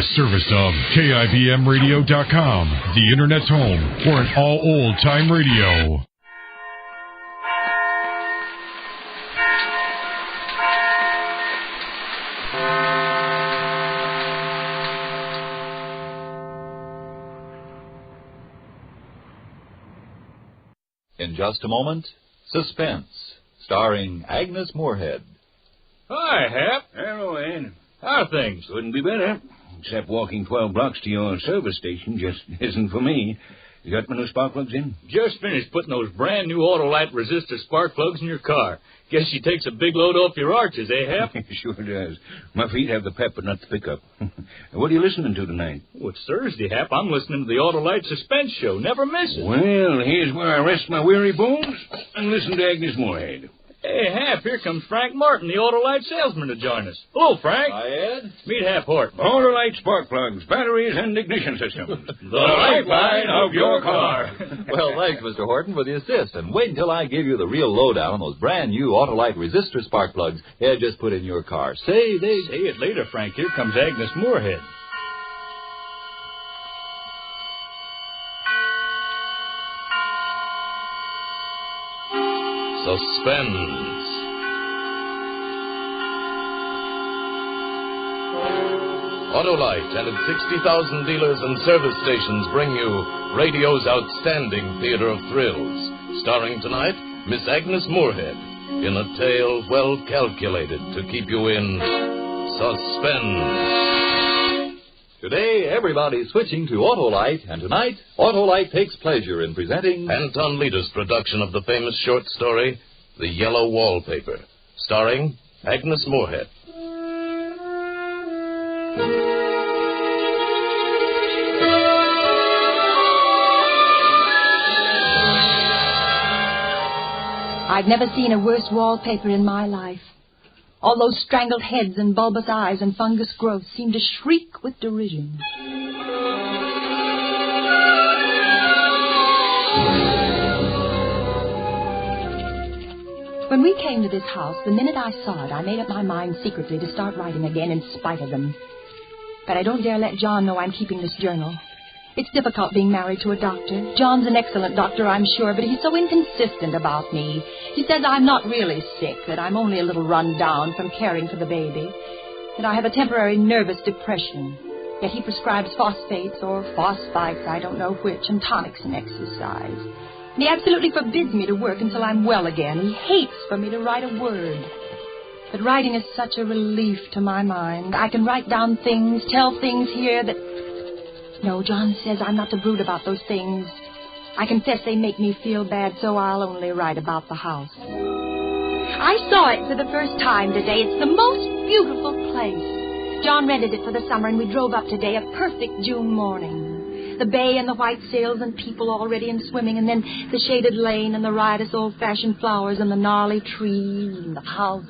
A service of KIBMradio.com, the Internet's home for an all old-time radio. In just a moment, Suspense, starring Agnes Moorehead. Hi, Hap. Hello, Ed. How are things? Couldn't be better. Except walking 12 blocks to your service station just isn't for me. You got my new spark plugs in? Just finished putting those brand new Autolite resistor spark plugs in your car. Guess she takes a big load off your arches, eh, Hap? Sure does. My feet have the pep, but not the pickup. What are you listening to tonight? Oh, it's Thursday, Hap. I'm listening to the Autolite Suspense show. Never miss it. Well, here's where I rest my weary bones and listen to Agnes Moorehead. Hey, Hap, here comes Frank Martin, the Autolite salesman, to join us. Hello, Frank. Hi, Ed. Meet Hap Horton. Autolite spark plugs, batteries, and ignition systems. The lifeline of your car. Well, thanks, Mr. Horton, for the assist. And wait until I give you the real lowdown on those brand new Autolite resistor spark plugs Ed just put in your car. Say it later, Frank. Here comes Agnes Moorehead. Suspense. Autolite and its 60,000 dealers and service stations bring you radio's outstanding theater of thrills. Starring tonight, Miss Agnes Moorehead, in a tale well calculated to keep you in suspense. Today, everybody's switching to Autolite, and tonight, Autolite takes pleasure in presenting Anton Leader's production of the famous short story, The Yellow Wallpaper, starring Agnes Moorehead. I've never seen a worse wallpaper in my life. All those strangled heads and bulbous eyes and fungus growths seem to shriek with derision. When we came to this house, the minute I saw it, I made up my mind secretly to start writing again in spite of them. But I don't dare let John know I'm keeping this journal. It's difficult being married to a doctor. John's an excellent doctor, I'm sure, but he's so inconsistent about me. He says I'm not really sick, that I'm only a little run down from caring for the baby, that I have a temporary nervous depression. Yet he prescribes phosphates or phosphites, I don't know which, and tonics and exercise. And he absolutely forbids me to work until I'm well again. He hates for me to write a word. But writing is such a relief to my mind. I can write down things, tell things here that... No, John says I'm not to brood about those things. I confess they make me feel bad, so I'll only write about the house. I saw it for the first time today. It's the most beautiful place. John rented it for the summer, and we drove up today, a perfect June morning. The bay and the white sails and people already in swimming, and then the shaded lane and the riotous old-fashioned flowers and the gnarly trees and the house.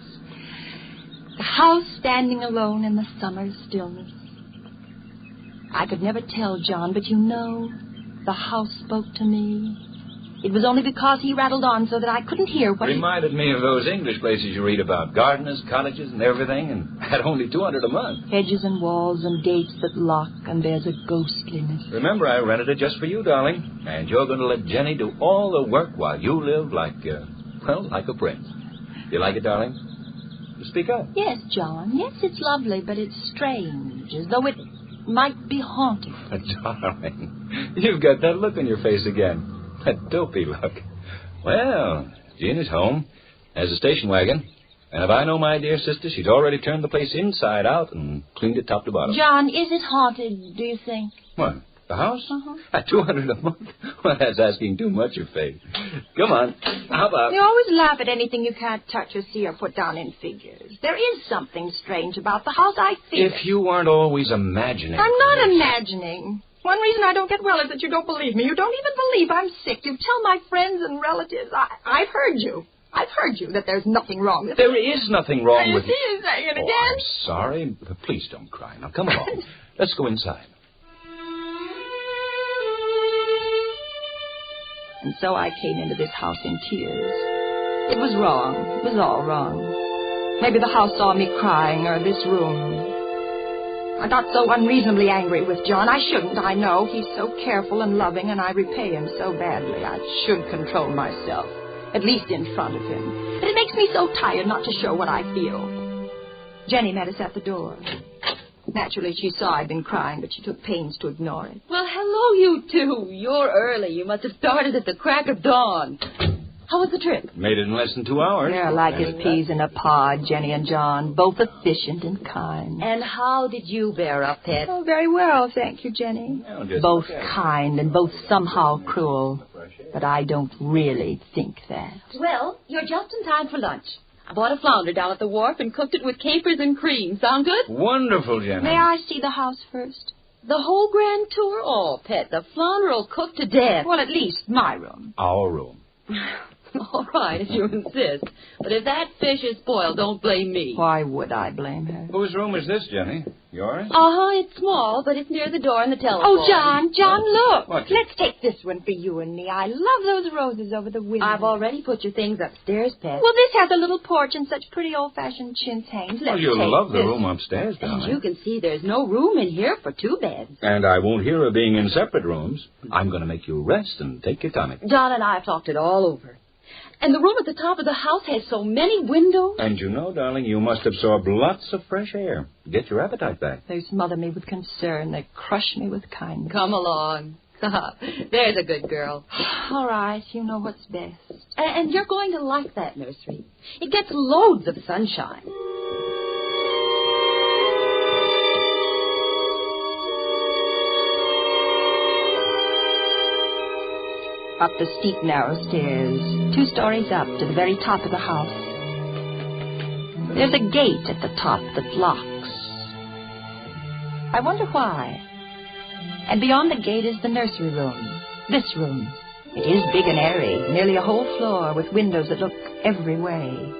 The house standing alone in the summer stillness. I could never tell John, but you know, the house spoke to me. It was only because he rattled on so that I couldn't hear what Reminded me of those English places you read about. Gardeners, cottages, and everything, and at only $200 a month. Hedges and walls and gates that lock, and there's a ghostliness. Remember, I rented it just for you, darling. And you're going to let Jenny do all the work while you live like a prince. You like it, darling? Speak up. Yes, John. Yes, it's lovely, but it's strange, as though it might be haunted. Darling, you've got that look on your face again. That dopey look. Well, Jean is home, has a station wagon, and if I know my dear sister, she's already turned the place inside out and cleaned it top to bottom. John, is it haunted, do you think? What, the house? Uh-huh. At $200 a month? Well, that's asking too much of Faith. Come on, how about... You always laugh at anything you can't touch or see or put down in figures. There is something strange about the house, I feel If you weren't always imagining... I'm not imagining. One reason I don't get well is that you don't believe me. You don't even believe I'm sick. You tell my friends and relatives. I've heard you. I've heard you that there's nothing wrong with There is nothing wrong with you. You saying it again? I'm sorry. Please don't cry. Now, come along. Let's go inside. And so I came into this house in tears. It was wrong. It was all wrong. Maybe the house saw me crying, or this room. I got so unreasonably angry with John. I shouldn't, I know. He's so careful and loving, and I repay him so badly. I should control myself, at least in front of him. But it makes me so tired not to show what I feel. Jenny met us at the door. Naturally, she saw I'd been crying, but she took pains to ignore it. Well, hello, you two. You're early. You must have started at the crack of dawn. How was the trip? Made it in less than 2 hours. They're like as peas in a pod, Jenny and John, both efficient and kind. And how did you bear up, Pet? Oh, very well, thank you, Jenny. Both kind and both somehow cruel. But I don't really think that. Well, you're just in time for lunch. I bought a flounder down at the wharf and cooked it with capers and cream. Sound good? Wonderful, Jenny. May I see the house first? The whole grand tour? Oh, Pet, the flounder will cook to death. Well, at least my room. Our room. All right, if you insist. But if that fish is spoiled, don't blame me. Why would I blame her? Whose room is this, Jenny? Yours? It's small, but it's near the door and the telephone. Oh, John, look. What? Let's take this one for you and me. I love those roses over the window. I've already put your things upstairs, Pet. Well, this has a little porch and such pretty old-fashioned chintz hangings. Let's You'll take love the this. room upstairs, As darling. you can see, there's no room in here for 2 beds. And I won't hear of being in separate rooms. I'm going to make you rest and take your tonic. John and I have talked it all over. And the room at the top of the house has so many windows. And you know, darling, you must absorb lots of fresh air. Get your appetite back. They smother me with concern. They crush me with kindness. Come along. There's a good girl. All right, you know what's best. And you're going to like that nursery. It gets loads of sunshine. Up the steep, narrow stairs, 2 stories up to the very top of the house. There's a gate at the top that locks. I wonder why. And beyond the gate is the nursery room. This room. It is big and airy, nearly a whole floor with windows that look every way.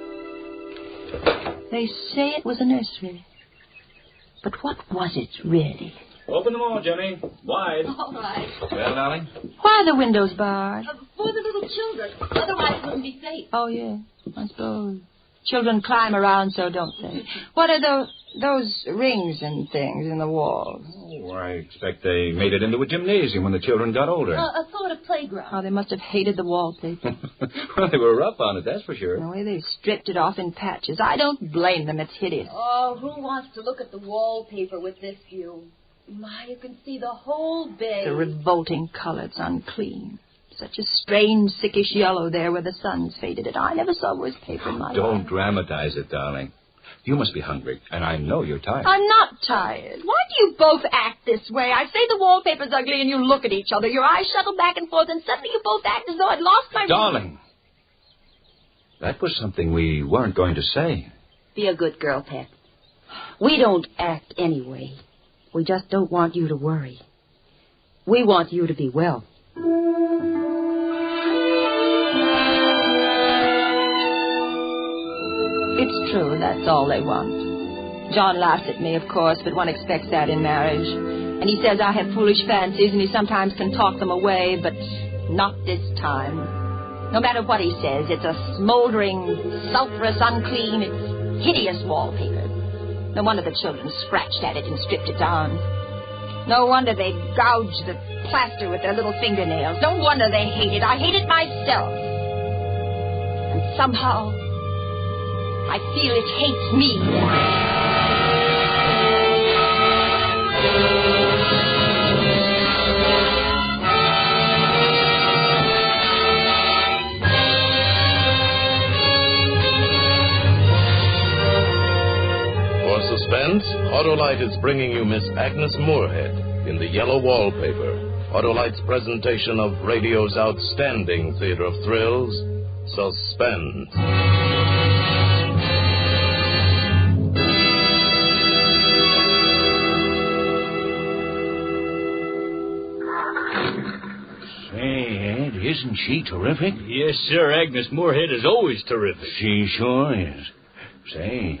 They say it was a nursery. But what was it, really? Open them all, Jenny. Wide. All right. Well, darling? Why are the windows barred? For the little children. Otherwise it wouldn't be safe. Oh, yeah, I suppose. Children climb around, so don't they? What are those rings and things in the walls? Oh, I expect they made it into a gymnasium when the children got older. A sort of playground. Oh, they must have hated the wallpaper. Well, they were rough on it, that's for sure. The way they've stripped it off in patches. I don't blame them. It's hideous. Oh, who wants to look at the wallpaper with this view? My, you can see the whole bay. The revolting color. It's unclean. Such a strange, sickish yellow there where the sun's faded it. I never saw worse paper in my life. Don't dramatize it, darling. You must be hungry, and I know you're tired. I'm not tired. Why do you both act this way? I say the wallpaper's ugly, and you look at each other. Your eyes shuttle back and forth, and suddenly you both act as though I'd lost my... Darling, that was something we weren't going to say. Be a good girl, Pet. We don't act anyway. We just don't want you to worry. We want you to be well. It's true, that's all they want. John laughs at me, of course, but one expects that in marriage. And he says I have foolish fancies, and he sometimes can talk them away, but not this time. No matter what he says, it's a smoldering, sulphurous, unclean, it's hideous wallpaper. No wonder the children scratched at it and stripped it down. No wonder they gouged the plaster with their little fingernails. No wonder they hate it. I hate it myself. And somehow, I feel it hates me. Suspense, Autolite is bringing you Miss Agnes Moorehead in the Yellow Wallpaper. Autolite's presentation of radio's outstanding theater of thrills, Suspense. Say, Ed, isn't she terrific? Yes, sir. Agnes Moorehead is always terrific. She sure is. Say,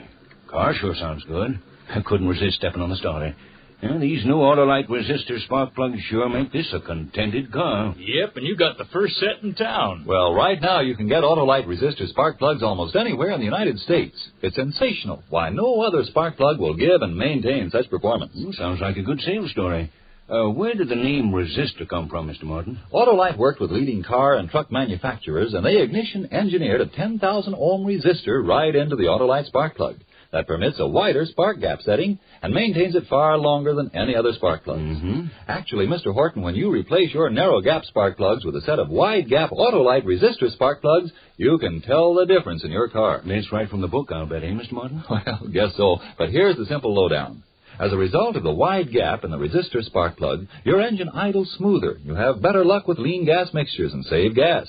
car sure sounds good. I couldn't resist stepping on the starter. Yeah, these new Autolite resistor spark plugs sure make this a contented car. Yep, and you got the first set in town. Well, right now you can get Autolite resistor spark plugs almost anywhere in the United States. It's sensational. Why, no other spark plug will give and maintain such performance. Sounds like a good sales story. Where did the name resistor come from, Mr. Morton? Autolite worked with leading car and truck manufacturers, and they ignition engineered a 10,000 ohm resistor right into the Autolite spark plug. That permits a wider spark gap setting and maintains it far longer than any other spark plugs. Mm-hmm. Actually, Mr. Horton, when you replace your narrow gap spark plugs with a set of wide gap Autolite resistor spark plugs, you can tell the difference in your car. That's right from the book, I'll bet, Mr. Morton? Well, guess so. But here's the simple lowdown. As a result of the wide gap in the resistor spark plug, your engine idles smoother. You have better luck with lean gas mixtures and save gas.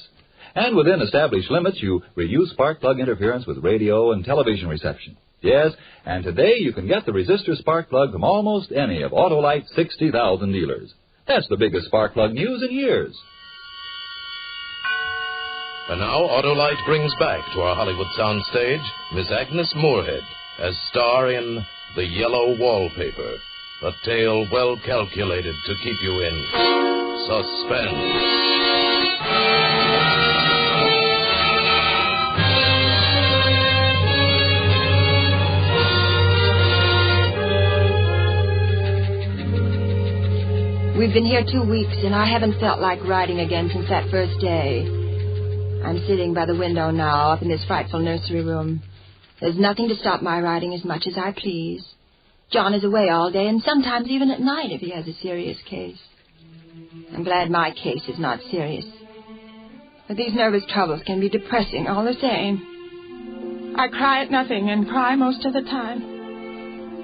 And within established limits, you reduce spark plug interference with radio and television reception. Yes, and today you can get the resistor spark plug from almost any of Autolite's 60,000 dealers. That's the biggest spark plug news in years. And now Autolite brings back to our Hollywood soundstage Miss Agnes Moorehead as star in The Yellow Wallpaper, a tale well calculated to keep you in suspense. We've been here 2 weeks, and I haven't felt like writing again since that first day. I'm sitting by the window now, up in this frightful nursery room. There's nothing to stop my writing as much as I please. John is away all day, and sometimes even at night if he has a serious case. I'm glad my case is not serious. But these nervous troubles can be depressing all the same. I cry at nothing and cry most of the time.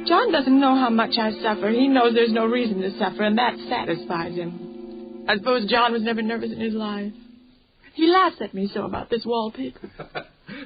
John doesn't know how much I suffer. He knows there's no reason to suffer, and that satisfies him. I suppose John was never nervous in his life. He laughs at me so about this wallpaper.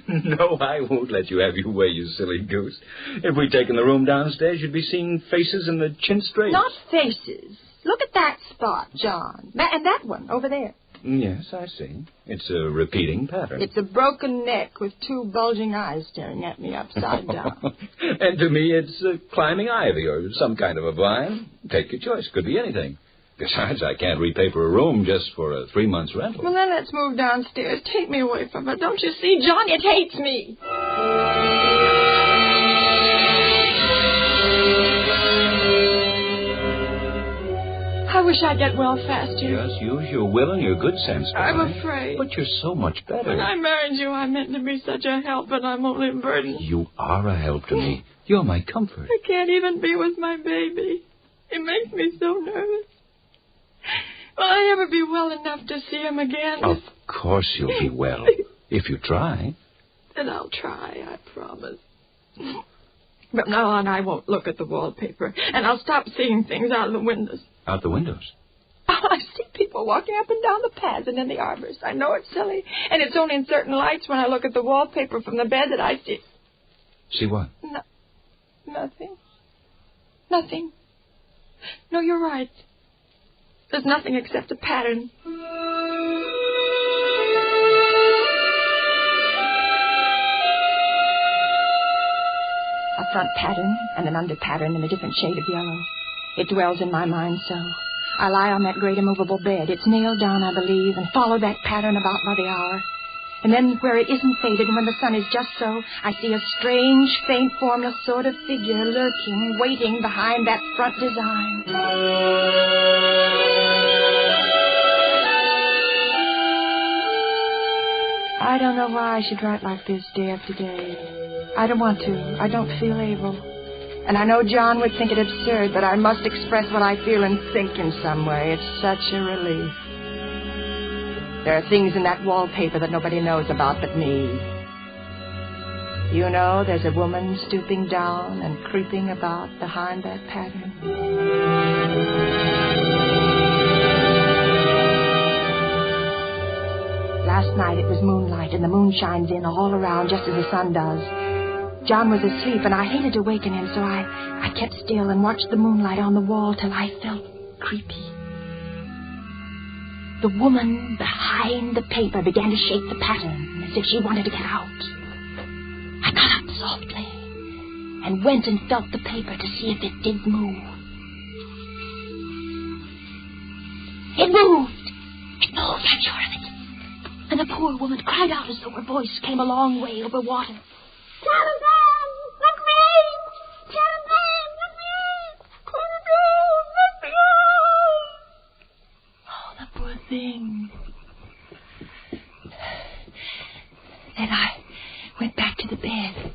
No, I won't let you have your way, you silly goose. If we'd taken the room downstairs, you'd be seeing faces in the chin straight. Not faces. Look at that spot, John. And that one over there. Yes, I see. It's a repeating pattern. It's a broken neck with 2 bulging eyes staring at me upside down. And to me, it's climbing ivy or some kind of a vine. Take your choice. Could be anything. Besides, I can't repaper a room just for a 3 months rental. Well, then let's move downstairs. Take me away from her. Don't you see, John? It hates me. I wish I'd get well faster. Just use your will and your good sense, I'm darling. afraid. But you're so much better. When I married you, I meant to be such a help, but I'm only a burden. You are a help to me. You're my comfort. I can't even be with my baby. It makes me so nervous. Will I ever be well enough to see him again? Of course you'll be well, if you try. Then I'll try, I promise. But now on, I won't look at the wallpaper, and I'll stop seeing things out of the windows. Out the windows? Oh, I see people walking up and down the paths and in the arbors. I know it's silly, and it's only in certain lights when I look at the wallpaper from the bed that I see. See what? Nothing. Nothing. No, you're right. There's nothing except a pattern. A front pattern and an under pattern in a different shade of yellow. It dwells in my mind so. I lie on that great immovable bed. It's nailed down, I believe, and follow that pattern about by the hour. And then where it isn't faded and when the sun is just so, I see a strange, faint, formless sort of figure lurking, waiting behind that front design. I don't know why I should write like this day after day. I don't want to. I don't feel able. And I know John would think it absurd, but I must express what I feel and think in some way. It's such a relief. There are things in that wallpaper that nobody knows about but me. You know, there's a woman stooping down and creeping about behind that pattern. Last night it was moonlight, and the moon shines in all around just as the sun does. John was asleep, and I hated to waken him, so I kept still and watched the moonlight on the wall till I felt creepy. The woman behind the paper began to shake the pattern as if she wanted to get out. I got up softly and went and felt the paper to see if it did move. moved. It moved, I'm sure of it. And the poor woman cried out as though her voice came a long way over water. Telegram! Let me in! Telegram! Let me in! Telegram! Let me in! Oh, the poor thing. Then I went back to the bed.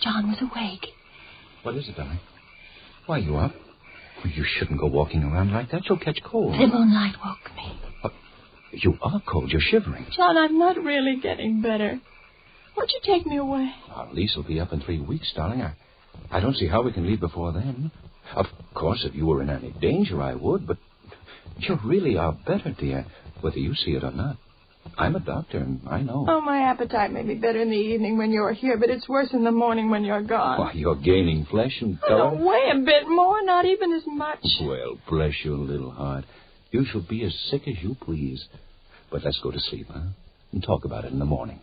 John was awake. What is it, darling? Why are you up? Well, you shouldn't go walking around like that. You'll catch cold. The moonlight woke me. You are cold. You're shivering. John, I'm not really getting better. Won't you take me away? Our lease will be up in 3 weeks, darling. I don't see how we can leave before then. Of course, if you were in any danger, I would, but you really are better, dear, whether you see it or not. I'm a doctor, and I know. Oh, my appetite may be better in the evening when you're here, but it's worse in the morning when you're gone. Why, you're gaining flesh and color. Oh, weigh a bit more, not even as much. Well, bless your little heart. You shall be as sick as you please. But let's go to sleep, huh? And talk about it in the morning.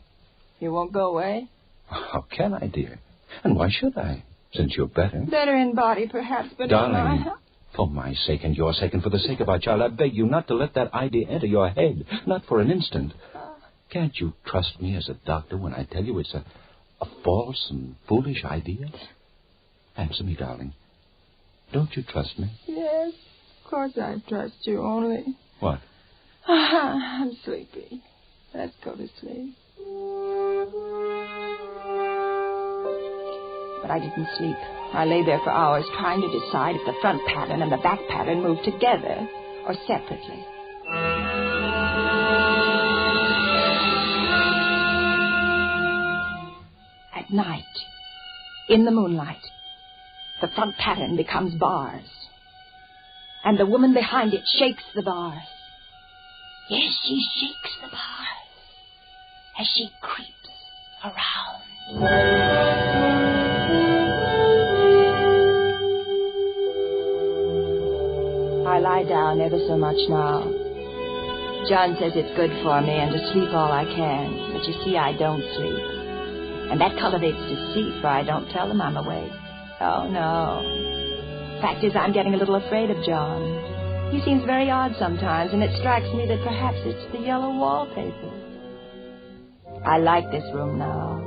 You won't go away? How can I, dear? And why should I, since you're better? Better in body, perhaps, but darling, in my health. For my sake and your sake and for the sake of our child, I beg you not to let that idea enter your head. Not for an instant. Can't you trust me as a doctor when I tell you it's a false and foolish idea? Answer me, darling. Don't you trust me? Yes, of course I trust you, only... What? I'm sleepy. Let's go to sleep. But I didn't sleep. I lay there for hours trying to decide if the front pattern and the back pattern moved together or separately. At night, in the moonlight, the front pattern becomes bars. And the woman behind it shakes the bars. Yes, she shakes the bars as she creeps around. I lie down ever so much now. John says it's good for me and to sleep all I can. But you see, I don't sleep. And that cultivates deceit, for I don't tell him I'm awake. Oh, no. Fact is, I'm getting a little afraid of John. He seems very odd sometimes, and it strikes me that perhaps it's the yellow wallpaper. I like this room now,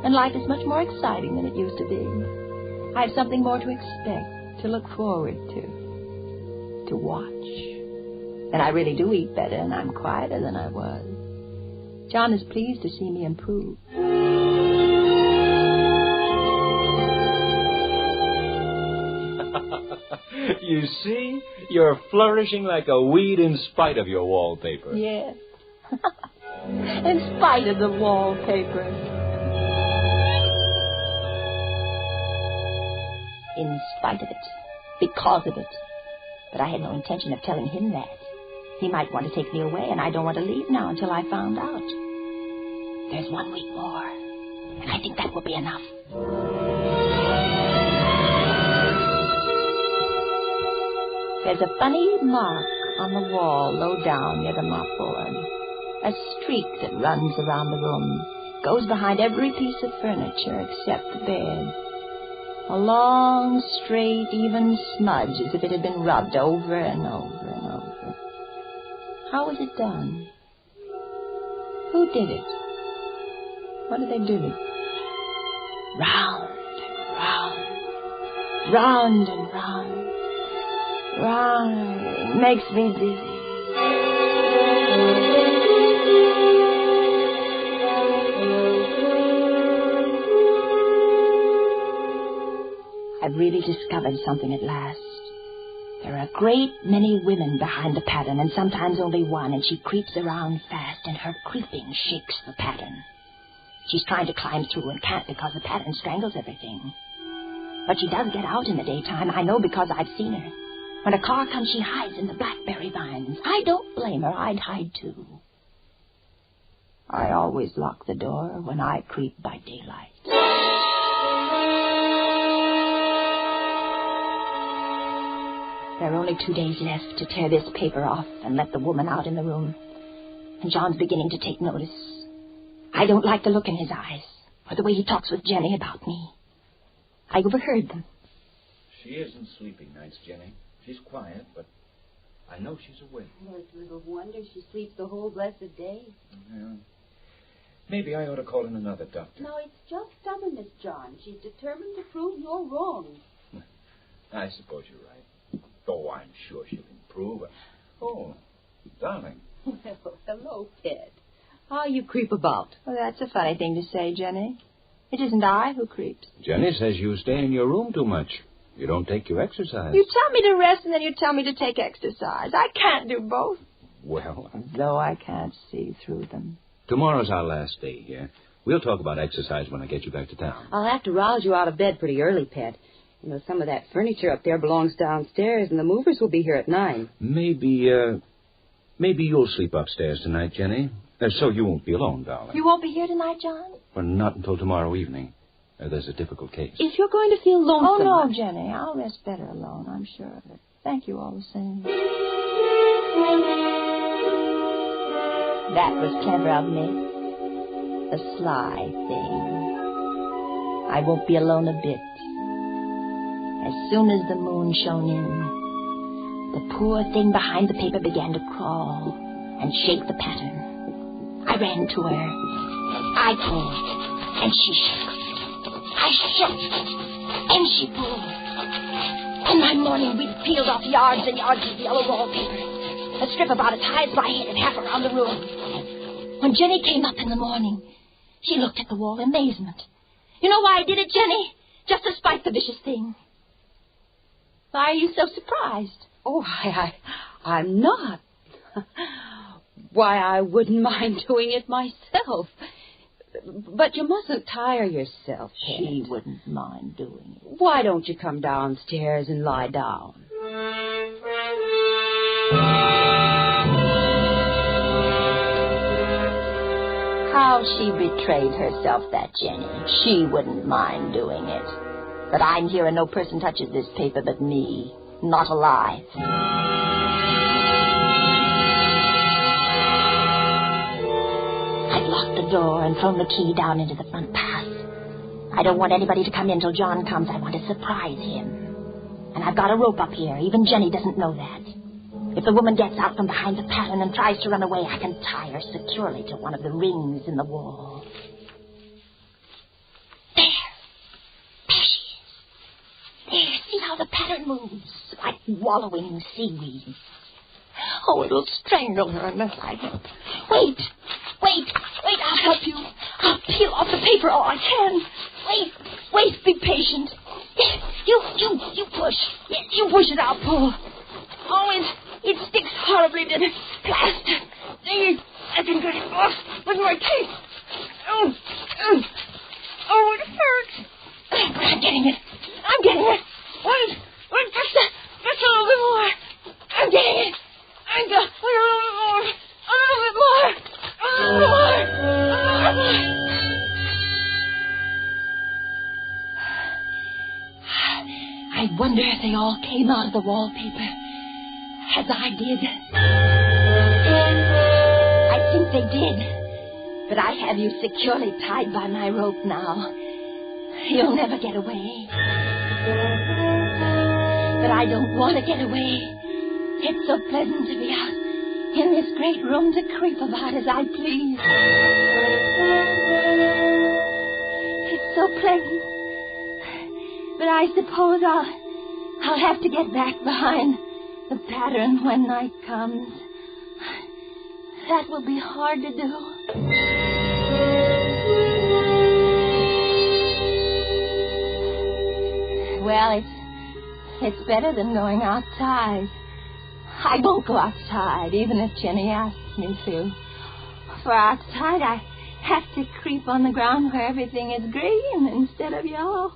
and life is much more exciting than it used to be. I have something more to expect, to look forward to watch. And I really do eat better, and I'm quieter than I was. John is pleased to see me improve. You see? You're flourishing like a weed in spite of your wallpaper. Yes. In spite of the wallpaper. In spite of it. Because of it. But I had no intention of telling him that. He might want to take me away, and I don't want to leave now until I found out. There's 1 week more, and I think that will be enough. There's a funny mark on the wall low down near the mopboard. A streak that runs around the room. Goes behind every piece of furniture except the bed. A long, straight, even smudge as if it had been rubbed over and over and over. How was it done? Who did it? What did they do? Round and round. Round and round. Round. It makes me dizzy. I've really discovered something at last. There are a great many women behind the pattern, and sometimes only one, and she creeps around fast, and her creeping shakes the pattern. She's trying to climb through and can't because the pattern strangles everything. But she does get out in the daytime. I know because I've seen her. When a car comes, she hides in the blackberry vines. I don't blame her. I'd hide, too. I always lock the door when I creep by daylight. There are only 2 days left to tear this paper off and let the woman out in the room. And John's beginning to take notice. I don't like the look in his eyes or the way he talks with Jenny about me. I overheard them. She isn't sleeping nights, Jenny. She's quiet, but I know she's awake. There's little wonder she sleeps the whole blessed day. Yeah. Maybe I ought to call in another doctor. No, it's just stubbornness, John. She's determined to prove you're wrong. I suppose you're right. Oh, I'm sure she'll improve. Oh, darling. Well, hello, Ted. How you creep about? Well, that's a funny thing to say, Jenny. It isn't I who creeps. Jenny says you stay in your room too much. You don't take your exercise. You tell me to rest and then you tell me to take exercise. I can't do both. Well, Though I can't see through them. tomorrow's our last day here. We'll talk about exercise when I get you back to town. I'll have to rouse you out of bed pretty early, Pet. You know, some of that furniture up there belongs downstairs, and the movers will be here at 9. Maybe you'll sleep upstairs tonight, Jenny. So you won't be alone, darling. You won't be here tonight, John? Well, not until tomorrow evening. There's a difficult case. If you're going to feel lonesome... Oh, no, Jenny. I'll rest better alone, I'm sure of it. Thank you all the same. That was clever of me. The sly thing. I won't be alone a bit. As soon as the moon shone in, the poor thing behind the paper began to crawl and shake the pattern. I ran to her. I pulled, and she shook. I shook, and she pulled. And my morning wheat peeled off yards and yards of yellow wallpaper. A strip about as high as my head and half around the room. When Jenny came up in the morning, she looked at the wall in amazement. You know why I did it, Jenny? Just to spite the vicious thing. Why are you so surprised? Oh, I'm not. Why, I wouldn't mind doing it myself. But you mustn't tire yourself, Ted. She wouldn't mind doing it. Why don't you come downstairs and lie down? How she betrayed herself, that Jenny. She wouldn't mind doing it. But I'm here and no person touches this paper but me. Not alive. I've locked the door and thrown the key down into the front path. I don't want anybody to come in till John comes. I want to surprise him. And I've got a rope up here. Even Jenny doesn't know that. If the woman gets out from behind the pattern and tries to run away, I can tie her securely to one of the rings in the wall. There. There she is. There, see how the pattern moves, like wallowing seaweed. Oh, it'll strangle her unless I help. Wait, I'll help you. I'll peel off the paper all I can. Wait, be patient. You push. You push it, I'll pull. Oh, it sticks horribly to the plaster. I can get it off with my teeth. Oh, it hurts. But I'm getting it. Wait, just a little bit more. I'm getting it. A little bit more. I wonder if they all came out of the wallpaper, as I did. I think they did, but I have you securely tied by my rope now. You'll never get away. But I don't want to get away. It's so pleasant to be out in this great room to creep about as I please. It's so pleasant. But I suppose I'll have to get back behind the pattern when night comes. That will be hard to do. Well, it's better than going outside. I won't go outside, even if Jenny asks me to. For outside, I have to creep on the ground where everything is green instead of yellow.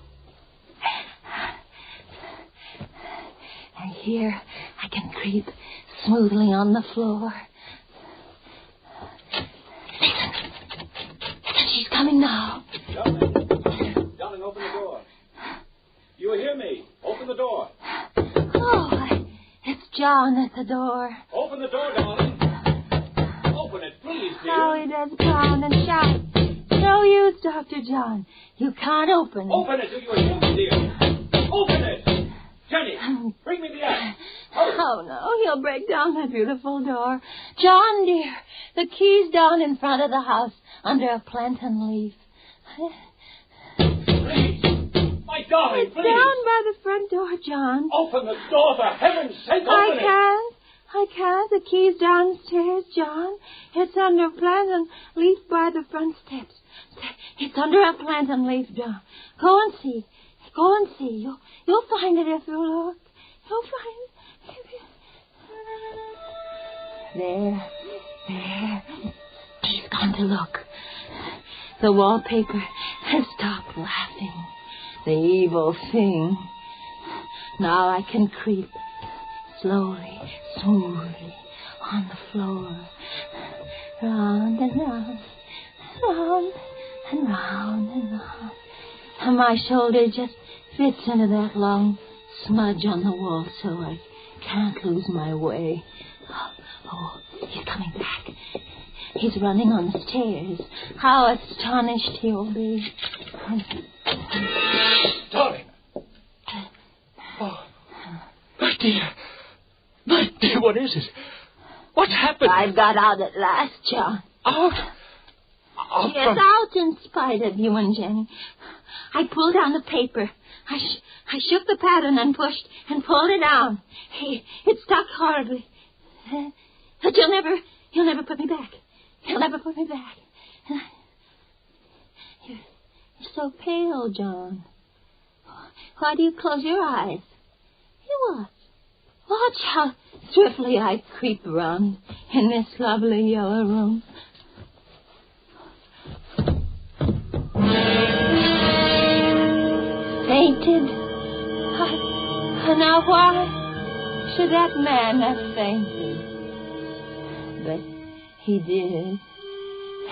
And here, I can creep smoothly on the floor. Listen, she's coming now. Darling, open the door. You hear me? Open the door. Oh, it's John at the door. Open the door, darling. Open it, please, dear. How he does pound and shout. No use, Dr. John. You can't open it. Open it, do you hear me, dear? Open it! Jenny, bring me the axe. Oh, no, he'll break down that beautiful door. John, dear, the key's down in front of the house under a plantain leaf. My darling, It's down by the front door, John. Open the door, for heaven's sake, I can't. The key's downstairs, John. It's under a plantain leaf by the front steps. It's under a plantain leaf, John. Go and see. You'll find it if you look. You'll find it. There. He's gone to look. The wallpaper has stopped laughing. The evil thing. Now I can creep slowly, smoothly on the floor. Round and round, round and round and round. And my shoulder just fits into that long smudge on the wall so I can't lose my way. Oh, he's coming back. He's running on the stairs. How astonished he'll be. Darling. Oh, my dear, what is it? What's happened? I've got out at last, John. Out? Yes, out in spite of you and Jenny. I pulled down the paper. I shook the pattern and pushed and pulled it down. It stuck horribly. But you'll never put me back. You'll never put me back. You're so pale, John. Why do you close your eyes? Watch how swiftly I creep around in this lovely yellow room. Fainted? Now why should that man have fainted? But he did.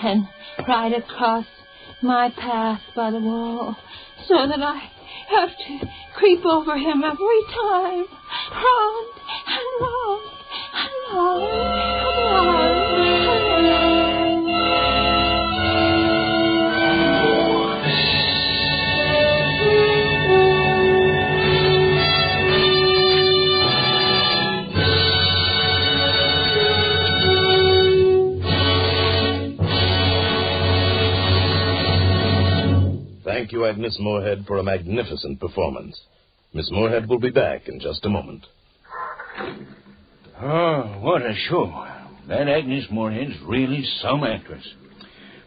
And right across my path by the wall, so that I have to creep over him every time. Round and round and round and round and Thank you, Agnes Moorehead, for a magnificent performance. Miss Moorehead will be back in just a moment. Oh, what a show. That Agnes Moorehead's really some actress.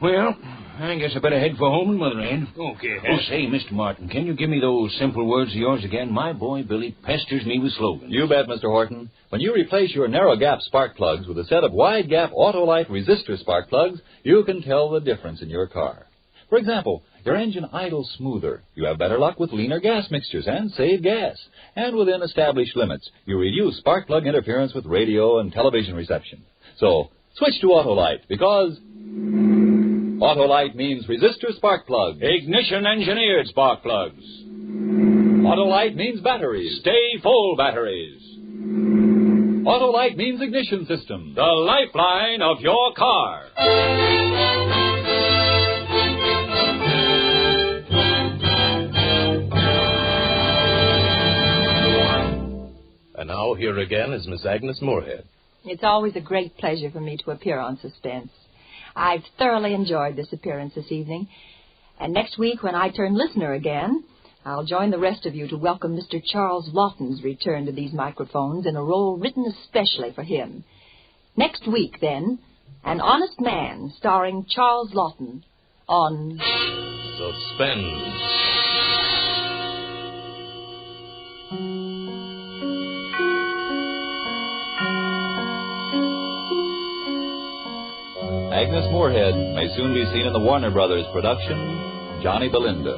Well, I guess I better head for home and Motherland. Okay. Oh, say, Mr. Martin, can you give me those simple words of yours again? My boy Billy pesters me with slogans. You bet, Mr. Horton. When you replace your narrow gap spark plugs with a set of wide gap Autolite resistor spark plugs, you can tell the difference in your car. For example, your engine idles smoother. You have better luck with leaner gas mixtures and save gas. And within established limits, you reduce spark plug interference with radio and television reception. So, switch to Autolite because Autolite means resistor spark plugs. Ignition-engineered spark plugs. Autolite means batteries. Stay full batteries. Autolite means ignition system. The lifeline of your car. And now here again is Miss Agnes Moorehead. It's always a great pleasure for me to appear on Suspense. I've thoroughly enjoyed this appearance this evening. And next week, when I turn listener again, I'll join the rest of you to welcome Mr. Charles Lawton's return to these microphones in a role written especially for him. Next week, then, An Honest Man, starring Charles Lawton, on Suspense. Agnes Moorehead may soon be seen in the Warner Brothers production, Johnny Belinda.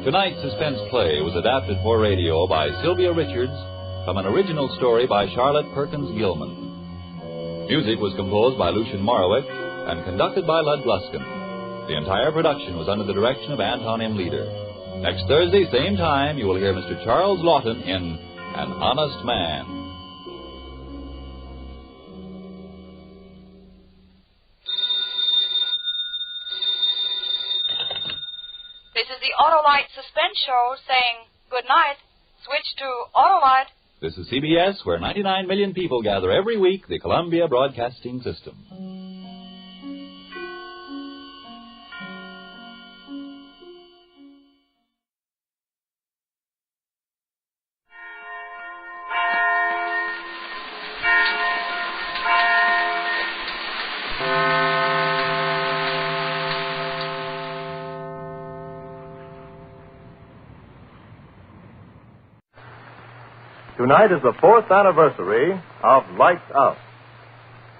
Tonight's Suspense play was adapted for radio by Sylvia Richards from an original story by Charlotte Perkins Gilman. Music was composed by Lucien Morawick and conducted by Lud Gluskin. The entire production was under the direction of Anton M. Leader. Next Thursday, same time, you will hear Mr. Charles Lawton in An Honest Man. This is the Autolite Suspense Show saying good night. Switch to Autolite. This is CBS, where 99 million people gather every week, the Columbia Broadcasting System. Tonight is the 4th anniversary of Lights Out.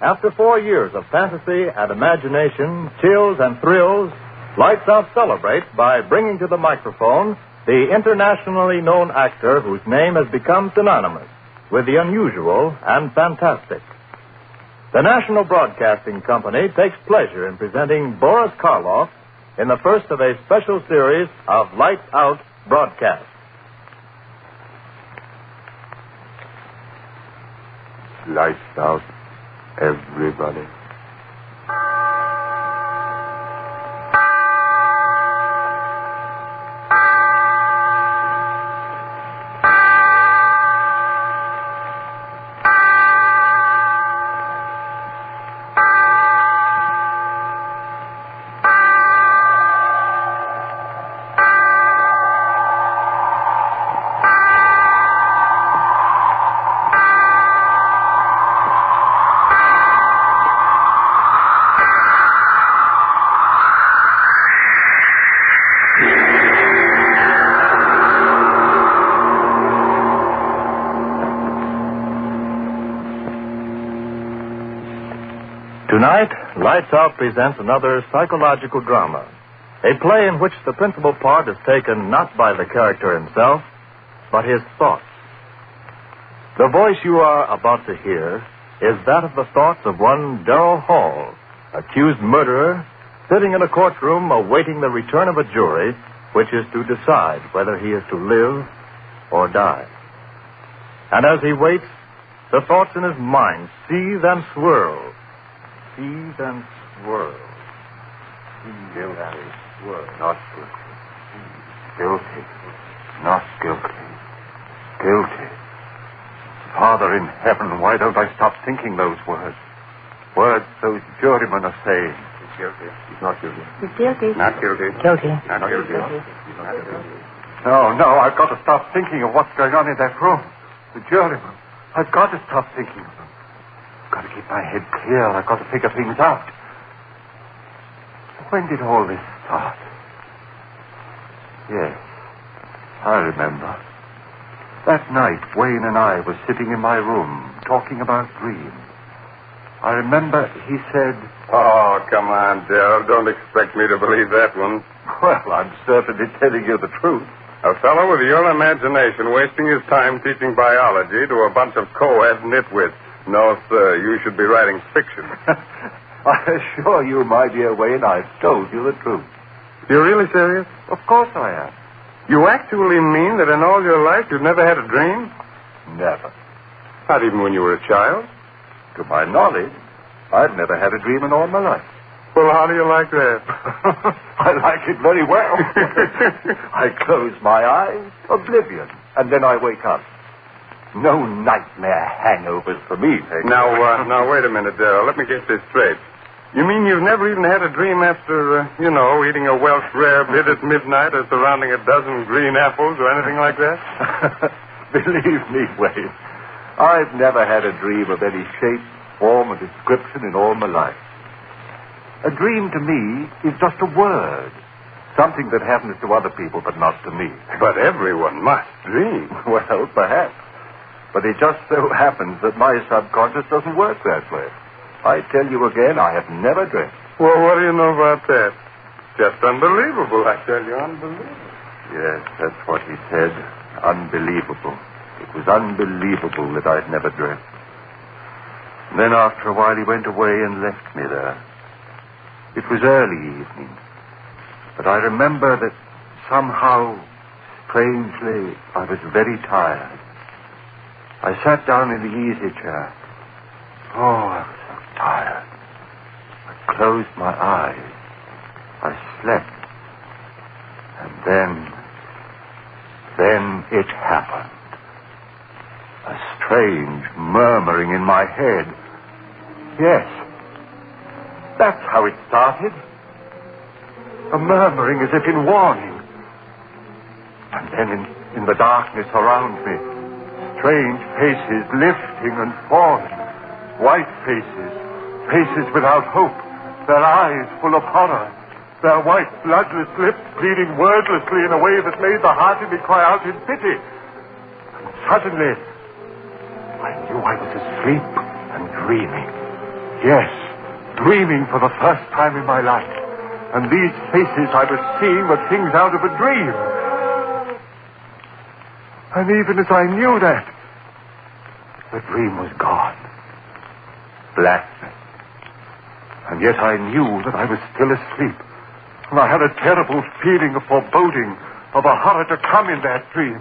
After 4 years of fantasy and imagination, chills and thrills, Lights Out celebrates by bringing to the microphone the internationally known actor whose name has become synonymous with the unusual and fantastic. The National Broadcasting Company takes pleasure in presenting Boris Karloff in the first of a special series of Lights Out broadcasts. Lights out, everybody. Tonight, Lights Out presents another psychological drama, a play in which the principal part is taken not by the character himself, but his thoughts. The voice you are about to hear is that of the thoughts of one Darrell Hall, accused murderer, sitting in a courtroom awaiting the return of a jury which is to decide whether he is to live or die. And as he waits, the thoughts in his mind seethe and swirl. Seethe and swirl. Seethe and swirl. Not guilty. Guilty. Not guilty. Guilty. Father in heaven, why don't I stop thinking those words? Words those jurymen are saying. He's guilty. He's not guilty. He's guilty. Not guilty. Guilty. Not guilty. He's not guilty. No, I've got to stop thinking of what's going on in that room. The jurymen. I've got to stop thinking of them. I've got to keep my head clear. I've got to figure things out. When did all this start? Yes, I remember. That night, Wayne and I were sitting in my room, talking about dreams. I remember he said... Oh, come on, Darrell. Don't expect me to believe that one. Well, I'm certainly telling you the truth. A fellow with your imagination wasting his time teaching biology to a bunch of co-ed nitwits. No, sir, you should be writing fiction. I assure you, my dear Wayne, I've told you the truth. You're really serious? Of course I am. You actually mean that in all your life you've never had a dream? Never. Not even when you were a child? To my knowledge, I've never had a dream in all my life. Well, how do you like that? I like it very well. I close my eyes, oblivion, and then I wake up. No nightmare hangovers for me, Peg. Now, wait a minute, Darrell. Let me get this straight. You mean you've never even had a dream after, eating a Welsh rare bit at midnight or surrounding a dozen green apples or anything like that? Believe me, Wayne, I've never had a dream of any shape, form, or description in all my life. A dream to me is just a word. Something that happens to other people, but not to me. But everyone must dream. Well, perhaps. But it just so happens that my subconscious doesn't work that way. I tell you again, I have never dreamt. Well, what do you know about that? Just unbelievable, I tell you, unbelievable. Yes, that's what he said. Unbelievable. It was unbelievable that I'd never dreamt. And then after a while he went away and left me there. It was early evening. But I remember that somehow, strangely, I was very tired. I sat down in the easy chair. Oh, I was so tired. I closed my eyes. I slept. And then it happened. A strange murmuring in my head. Yes, that's how it started. A murmuring as if in warning. And then in the darkness around me, strange faces lifting and falling. White faces, faces without hope, their eyes full of horror, their white, bloodless lips pleading wordlessly in a way that made the heart in me cry out in pity. And suddenly, I knew I was asleep and dreaming. Yes, dreaming for the first time in my life. And these faces I was seeing were things out of a dream. And even as I knew that, the dream was gone. Blackness. And yet I knew that I was still asleep. And I had a terrible feeling of foreboding, of a horror to come in that dream.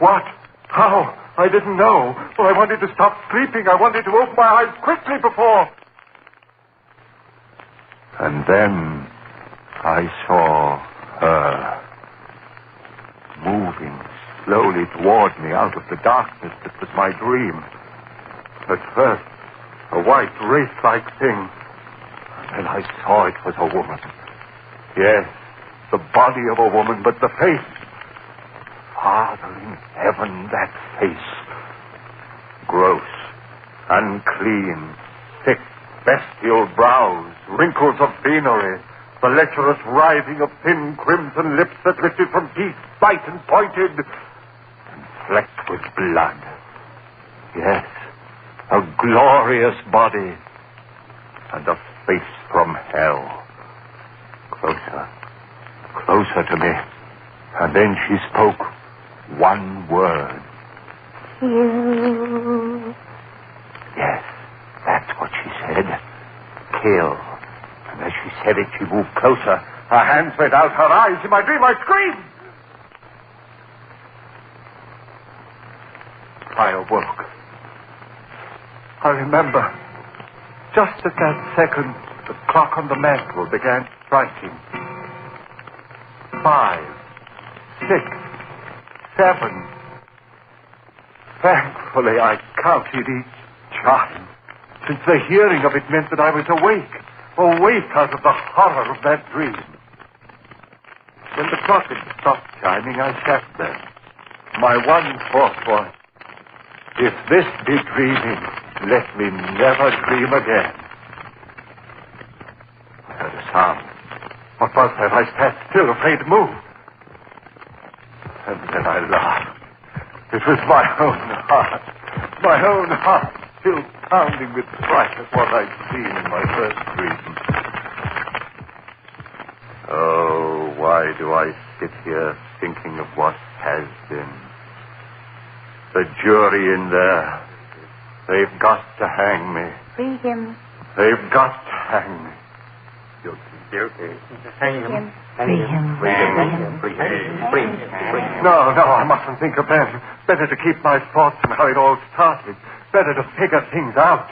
What? How? I didn't know. But I wanted to stop sleeping. I wanted to open my eyes quickly before. And then I saw her moving slowly toward me out of the darkness that was my dream. At first, a white, wraith-like thing. And I saw it was a woman. Yes, the body of a woman, but the face. Father in heaven, that face. Gross, unclean, thick, bestial brows, wrinkles of venery, the lecherous writhing of thin crimson lips that lifted from teeth, bright and pointed, and flecked with blood. Yes, a glorious body, and a face from hell. Closer, closer to me. And then she spoke one word. Kill. Yes, that's what she said. Kill. And as she said it, she moved closer. Her hands went out, her eyes. In my dream, I screamed. I awoke. I remember, just at that second, the clock on the mantel began striking. 5, 6, 7. Thankfully, I counted each chime, since the hearing of it meant that I was awake out of the horror of that dream. When the clock had stopped chiming, I sat there. My one thought was, if this be dreaming, let me never dream again. I heard a sound. What was that? I sat still, afraid to move. And then I laughed. It was my own heart, still pounding with fright at what I'd seen in my first dream. Oh, why do I sit here thinking of what has been? The jury in there, they've got to hang me. Free him. They've got to hang me. Guilty. Hang him. Free him. Free him. Free him. Free him. No, I mustn't think of that. Better to keep my thoughts on how it all started. Better to figure things out.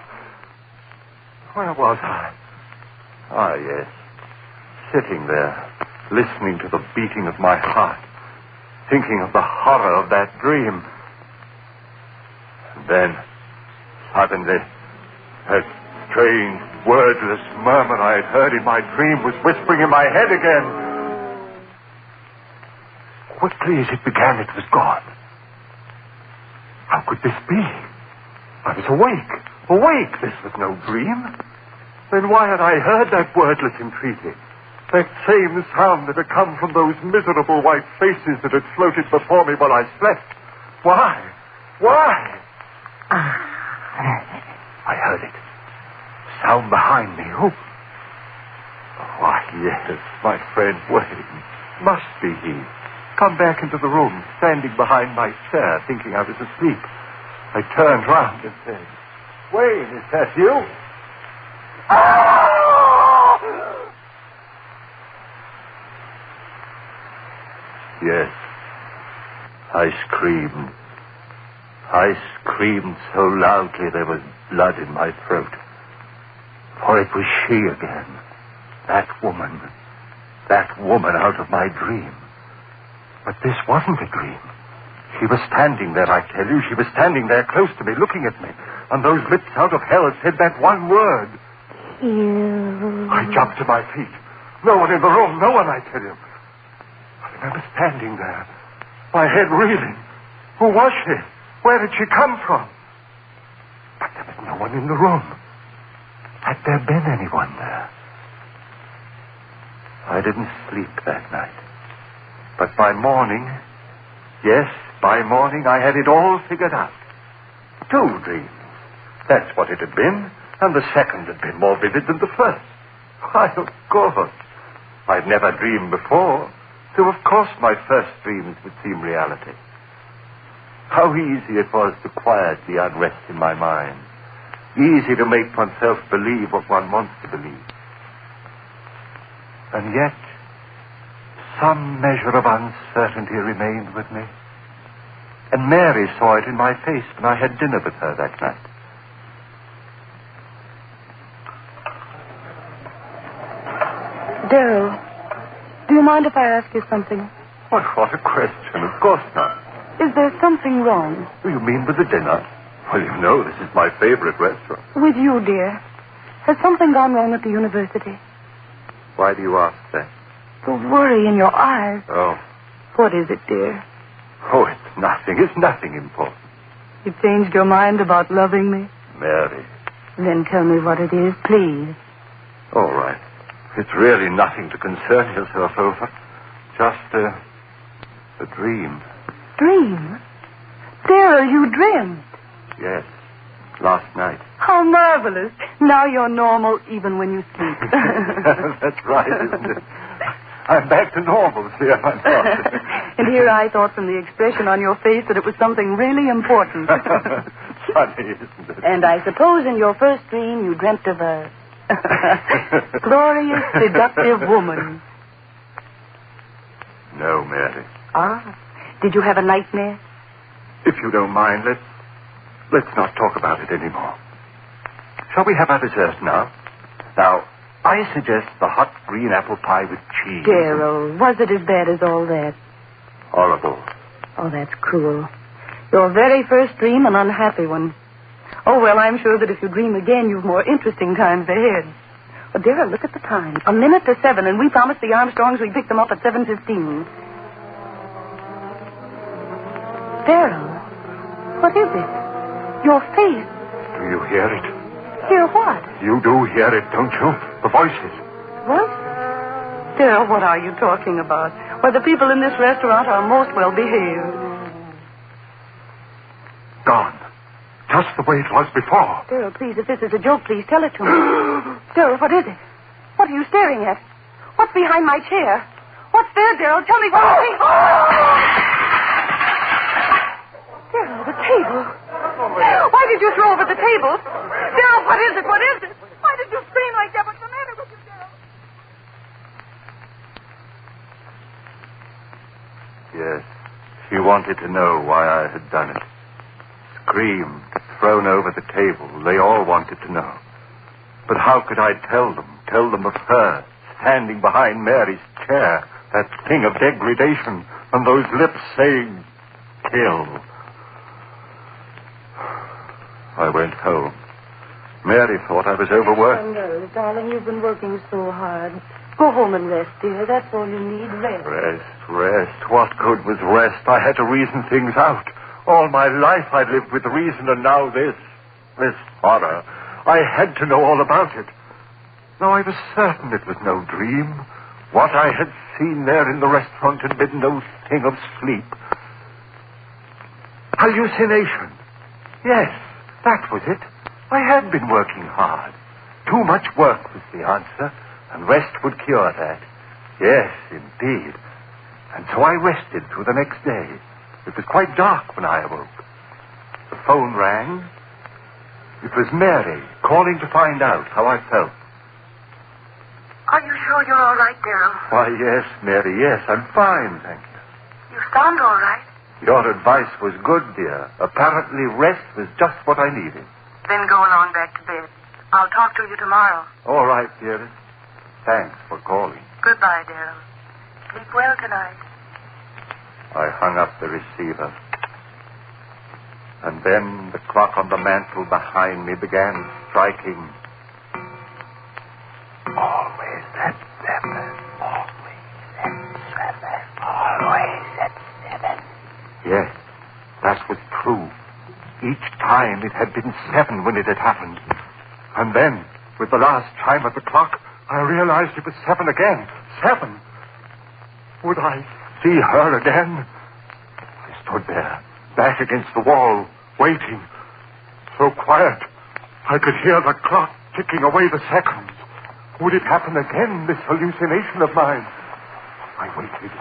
Where was I? Ah, yes. Sitting there, listening to the beating of my heart, thinking of the horror of that dream. And then, suddenly, that strange, wordless murmur I had heard in my dream was whispering in my head again. Quickly as it began, it was gone. How could this be? I was awake. This was no dream. Then why had I heard that wordless entreaty? That same sound that had come from those miserable white faces that had floated before me while I slept. Why? I heard it. Sound behind me. Oh. Why, yes, my friend Wayne. Must be he. Come back into the room, standing behind my chair, thinking I was asleep. I turned round and said, Wayne, is that you? Yes, I screamed. I screamed so loudly there was blood in my throat. For it was she again. That woman out of my dream. But this wasn't a dream. She was standing there, I tell you. She was standing there close to me, looking at me. And those lips out of hell said that one word. You. I jumped to my feet. No one in the room, no one, I tell you. I remember standing there, my head reeling. Who was she? Where did she come from? But there was no one in the room. Had there been anyone there? I didn't sleep that night. But by morning, yes, by morning, I had it all figured out. 2 dreams. That's what it had been, and the second had been more vivid than the first. Why, of course. I'd never dreamed before, so of course my first dreams would seem reality. How easy it was to quiet the unrest in my mind. Easy to make oneself believe what one wants to believe. And yet, some measure of uncertainty remained with me. And Mary saw it in my face when I had dinner with her that night. Darryl, do you mind if I ask you something? What a question. Of course not. Is there something wrong? You mean with the dinner? Well, you know, this is my favorite restaurant. With you, dear. Has something gone wrong at the university? Why do you ask that? The worry in your eyes. Oh. What is it, dear? Oh, it's nothing. It's nothing important. You changed your mind about loving me? Mary. Then tell me what it is, please. All right. It's really nothing to concern yourself over. Just a dream. Dream? Darryl, you dreamed. Yes. Last night. How marvelous. Now you're normal even when you sleep. That's right, isn't it? I'm back to normal, see, am I not? And here I thought from the expression on your face that it was something really important. Funny, isn't it? And I suppose in your first dream you dreamt of a glorious, seductive woman. No, Mary. Ah. Did you have a nightmare? If you don't mind, let's not talk about it anymore. Shall we have our dessert now? Now, I suggest the hot green apple pie with cheese. Darryl, was it as bad as all that? Horrible. Oh, that's cruel. Your very first dream, an unhappy one. Oh, well, I'm sure that if you dream again, you've more interesting times ahead. Well, Darryl, look at the time. 7:01, and we promised the Armstrongs we'd pick them up at 7:15. Darryl, what is it? Your face. Do you hear it? Hear what? You do hear it, don't you? The voices. Voices? Darryl, what are you talking about? Why, the people in this restaurant are most well behaved. Gone. Just the way it was before. Darryl, please, if this is a joke, please tell it to me. Darryl, what is it? What are you staring at? What's behind my chair? What's there, Darryl? Tell me what you see. Darryl, the table. Why did you throw over the table? Darryl, what is it? What is it? Why did you scream like that? What's the matter with you, Darryl? Yes. She wanted to know why I had done it. Screamed, thrown over the table. They all wanted to know. But how could I tell them? Tell them of her, standing behind Mary's chair, that thing of degradation, and those lips saying, kill. I went home. Mary thought I was overworked. Oh, no, darling, you've been working so hard. Go home and rest, dear. That's all you need, rest. Rest. What good was rest? I had to reason things out. All my life I'd lived with reason, and now this horror. I had to know all about it. Now I was certain it was no dream. What I had seen there in the restaurant had been no thing of sleep. Hallucination. Yes, that was it. I had been working hard. Too much work was the answer, and rest would cure that. Yes, indeed. And so I rested through the next day. It was quite dark when I awoke. The phone rang. It was Mary calling to find out how I felt. Are you sure you're all right, Darryl? Why, yes, Mary, yes, I'm fine, thank you. You sound all right. Your advice was good, dear. Apparently rest was just what I needed. Then go along back to bed. I'll talk to you tomorrow. All right, dearest. Thanks for calling. Goodbye, Darryl. Sleep well tonight. I hung up the receiver. And then the clock on the mantel behind me began striking. Always at 7. Always at 7. Always at 7. Yes, that was true. Each time it had been 7 when it had happened. And then, with the last chime of the clock, I realized it was 7 again. 7. Would I see her again? I stood there, back against the wall, waiting. So quiet, I could hear the clock ticking away the seconds. Would it happen again, this hallucination of mine? I waited.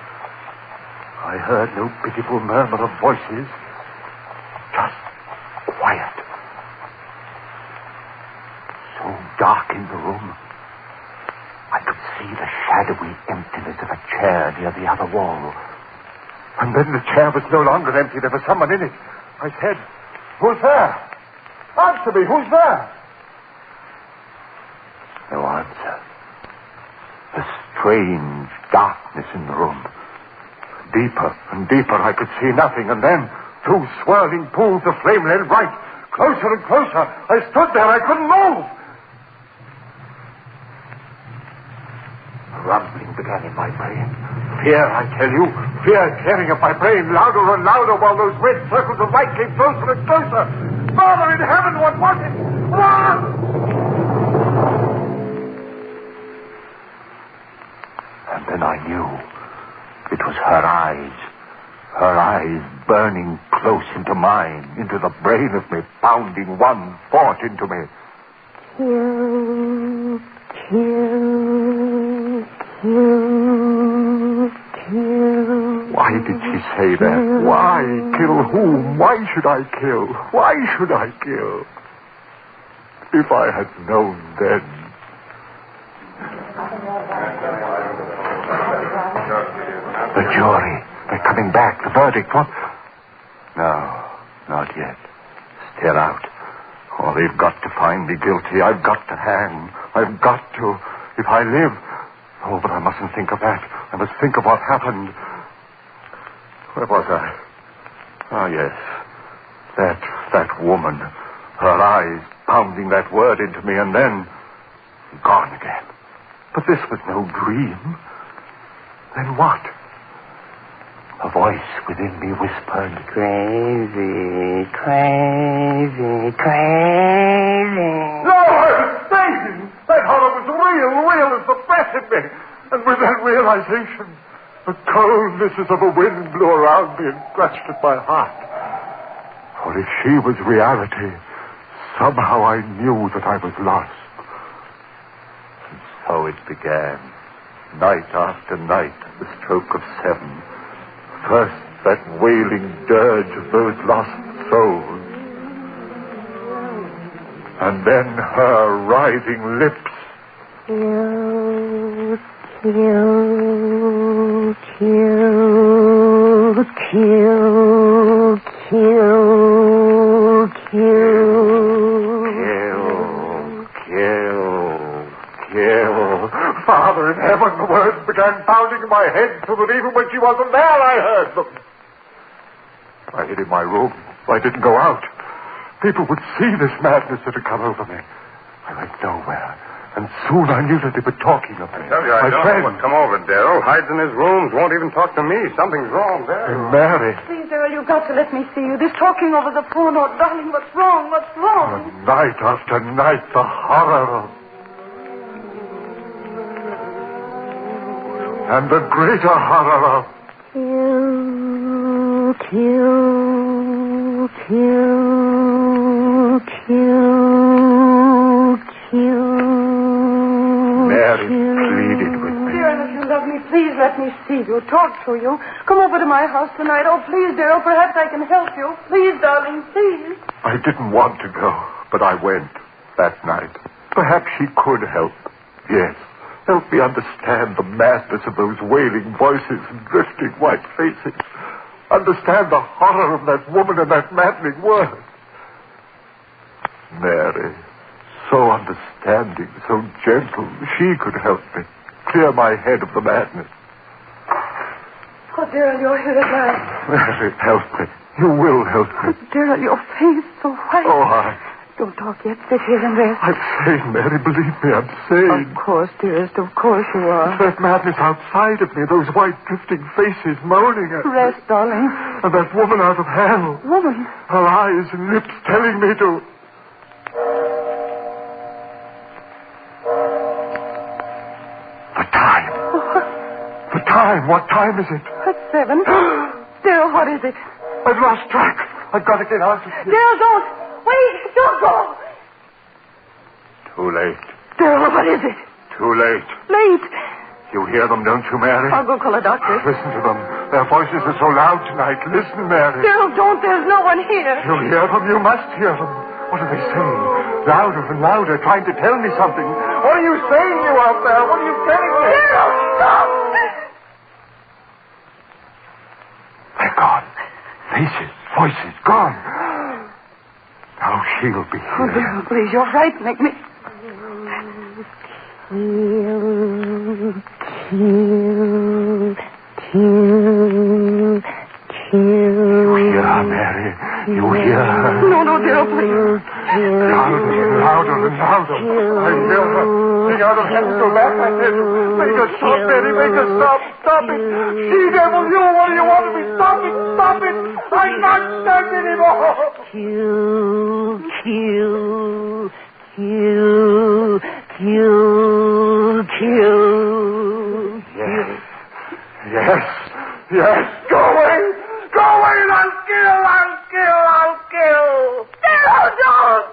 I heard no pitiful murmur of voices. Just quiet. So dark in the room, I could see the shadowy emptiness of a chair near the other wall. And then the chair was no longer empty. There was someone in it. I said, "Who's there? Answer me, who's there?" No answer. The strange darkness in the room. Deeper and deeper, I could see nothing, and then 2 swirling pools of flame led right. Closer and closer. I stood there, I couldn't move. Rumbling began in my brain. Fear, I tell you. Fear tearing at my brain, louder and louder, while those red circles of light came closer and closer. Father in heaven, what was it? What? And then I knew. It was her eyes. Her eyes burning close into mine, into the brain of me, pounding one thought into me. Kill, kill, kill, kill. Why did she say that? Why? Kill whom? Why should I kill? Why should I kill? If I had known then. The jury. They're coming back. The verdict. What? No, not yet. Still out. Oh, they've got to find me guilty. I've got to hang. I've got to. If I live. Oh, but I mustn't think of that. I must think of what happened. Where was I? Oh, yes. That woman. Her eyes pounding that word into me, and then gone again. But this was no dream. Then what? A voice within me whispered, "Crazy, crazy, crazy." No, I was fainting. That horror was real as the breath in me. And with that realization, the coldness as of a wind blew around me and clutched at my heart. For if she was reality, somehow I knew that I was lost. And so it began. Night after night, at the stroke of 7. First, that wailing dirge of those lost souls. And then her writhing lips. Kill, kill, kill, kill, kill, kill. Father in heaven, the words began pounding in my head so that even when she wasn't there, I heard them. I hid in my room. I didn't go out. People would see this madness that had come over me. I went nowhere. And soon I knew that they were talking of me. I tell you, I don't know what's come over Darrell. Hides in his rooms, won't even talk to me. Something's wrong there. And Mary. Please, Darrell, you've got to let me see you. This talking over the phone, oh, darling, what's wrong? What's wrong? And night after night, the horror of... And the greater horror of... Kill, kill, kill, kill, kill. Mary pleaded with me. Darrell, if you love me, please let me see you, talk to you. Come over to my house tonight. Oh, please, Darrell, perhaps I can help you. Please, darling, please. I didn't want to go, but I went that night. Perhaps she could help. Yes. Help me understand the madness of those wailing voices and drifting white faces. Understand the horror of that woman and that maddening word. Mary, so understanding, so gentle, she could help me. Clear my head of the madness. Oh, Darrell, you're here at last. Mary, help me. You will help me. Darrell, your face so white. Oh, Don't talk yet. Sit here and rest. I'm sane, Mary. Believe me, I'm sane. Of course, dearest. Of course you are. It's that madness outside of me, those white drifting faces moaning at me. Rest, darling. And that woman out of hell. Woman? Her eyes and lips telling me to... The time. The time. What time is it? It's 7. Darrell, what is it? I've lost track. I've got to get out of here. Darrell, don't. Wait. Don't go. Too late. Darrell, what is it? Too late. Late. You hear them, don't you, Mary? I'll go call a doctor. Listen to them. Their voices are so loud tonight. Listen, Mary. Darrell, don't. There's no one here. You hear them? You must hear them. What are they saying? Louder and louder, trying to tell me something. What are you saying, you out there? What are you telling me? Darrell, stop! They're gone. Faces, voices, gone. Now she'll be here. Oh, Darrell, please, you're frightening me. You hear her, Mary? You hear her? No, Darrell, please. Louder and louder and louder. I hear her. Sing out of heaven, go back, I said. Make her stop, Mary, make her stop. Stop it. She devil, you, what do you want of me? Stop it, stop it. I can't stand anymore. Yes. Go away. Go away. I'll kill. Darrell, don't!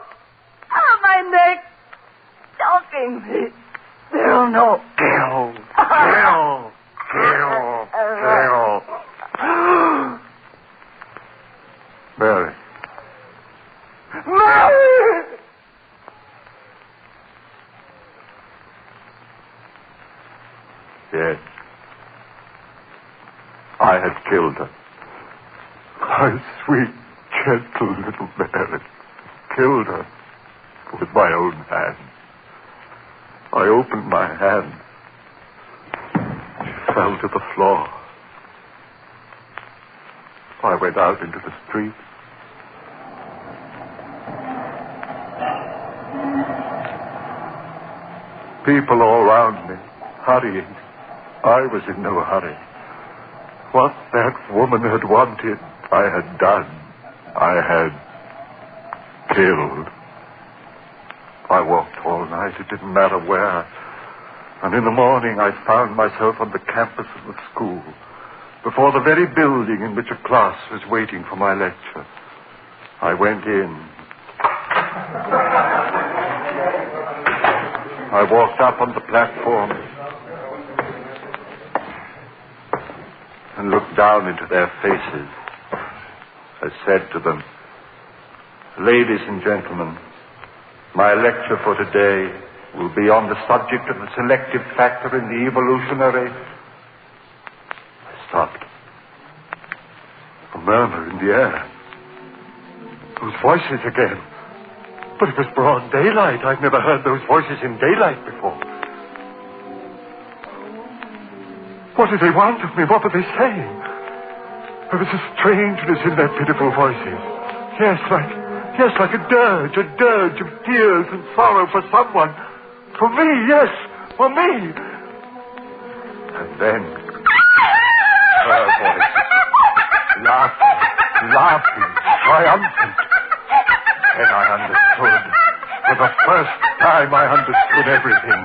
Oh, my neck. Choking me. Darrell, no. Kill. Mary. Yes. I had killed her. My sweet, gentle little Mary. Killed her with my own hand. I opened my hand. She fell to the floor. I went out into the street. People all around me, hurrying. I was in no hurry. What that woman had wanted, I had done. I had killed. I walked all night. It didn't matter where. And in the morning, I found myself on the campus of the school, before the very building in which a class was waiting for my lecture. I went in. I walked up on the platform and looked down into their faces. I said to them, "Ladies and gentlemen, my lecture for today will be on the subject of the selective factor in the evolutionary..." I stopped. A murmur in the air. Those voices again. But it was broad daylight. I'd never heard those voices in daylight before. What did they want of me? What were they saying? There was a strangeness in their pitiful voices. Yes, like a dirge of tears and sorrow for someone. For me, yes, for me. And then her voice, laughing, triumphant. Then I understood. For the first time I understood everything.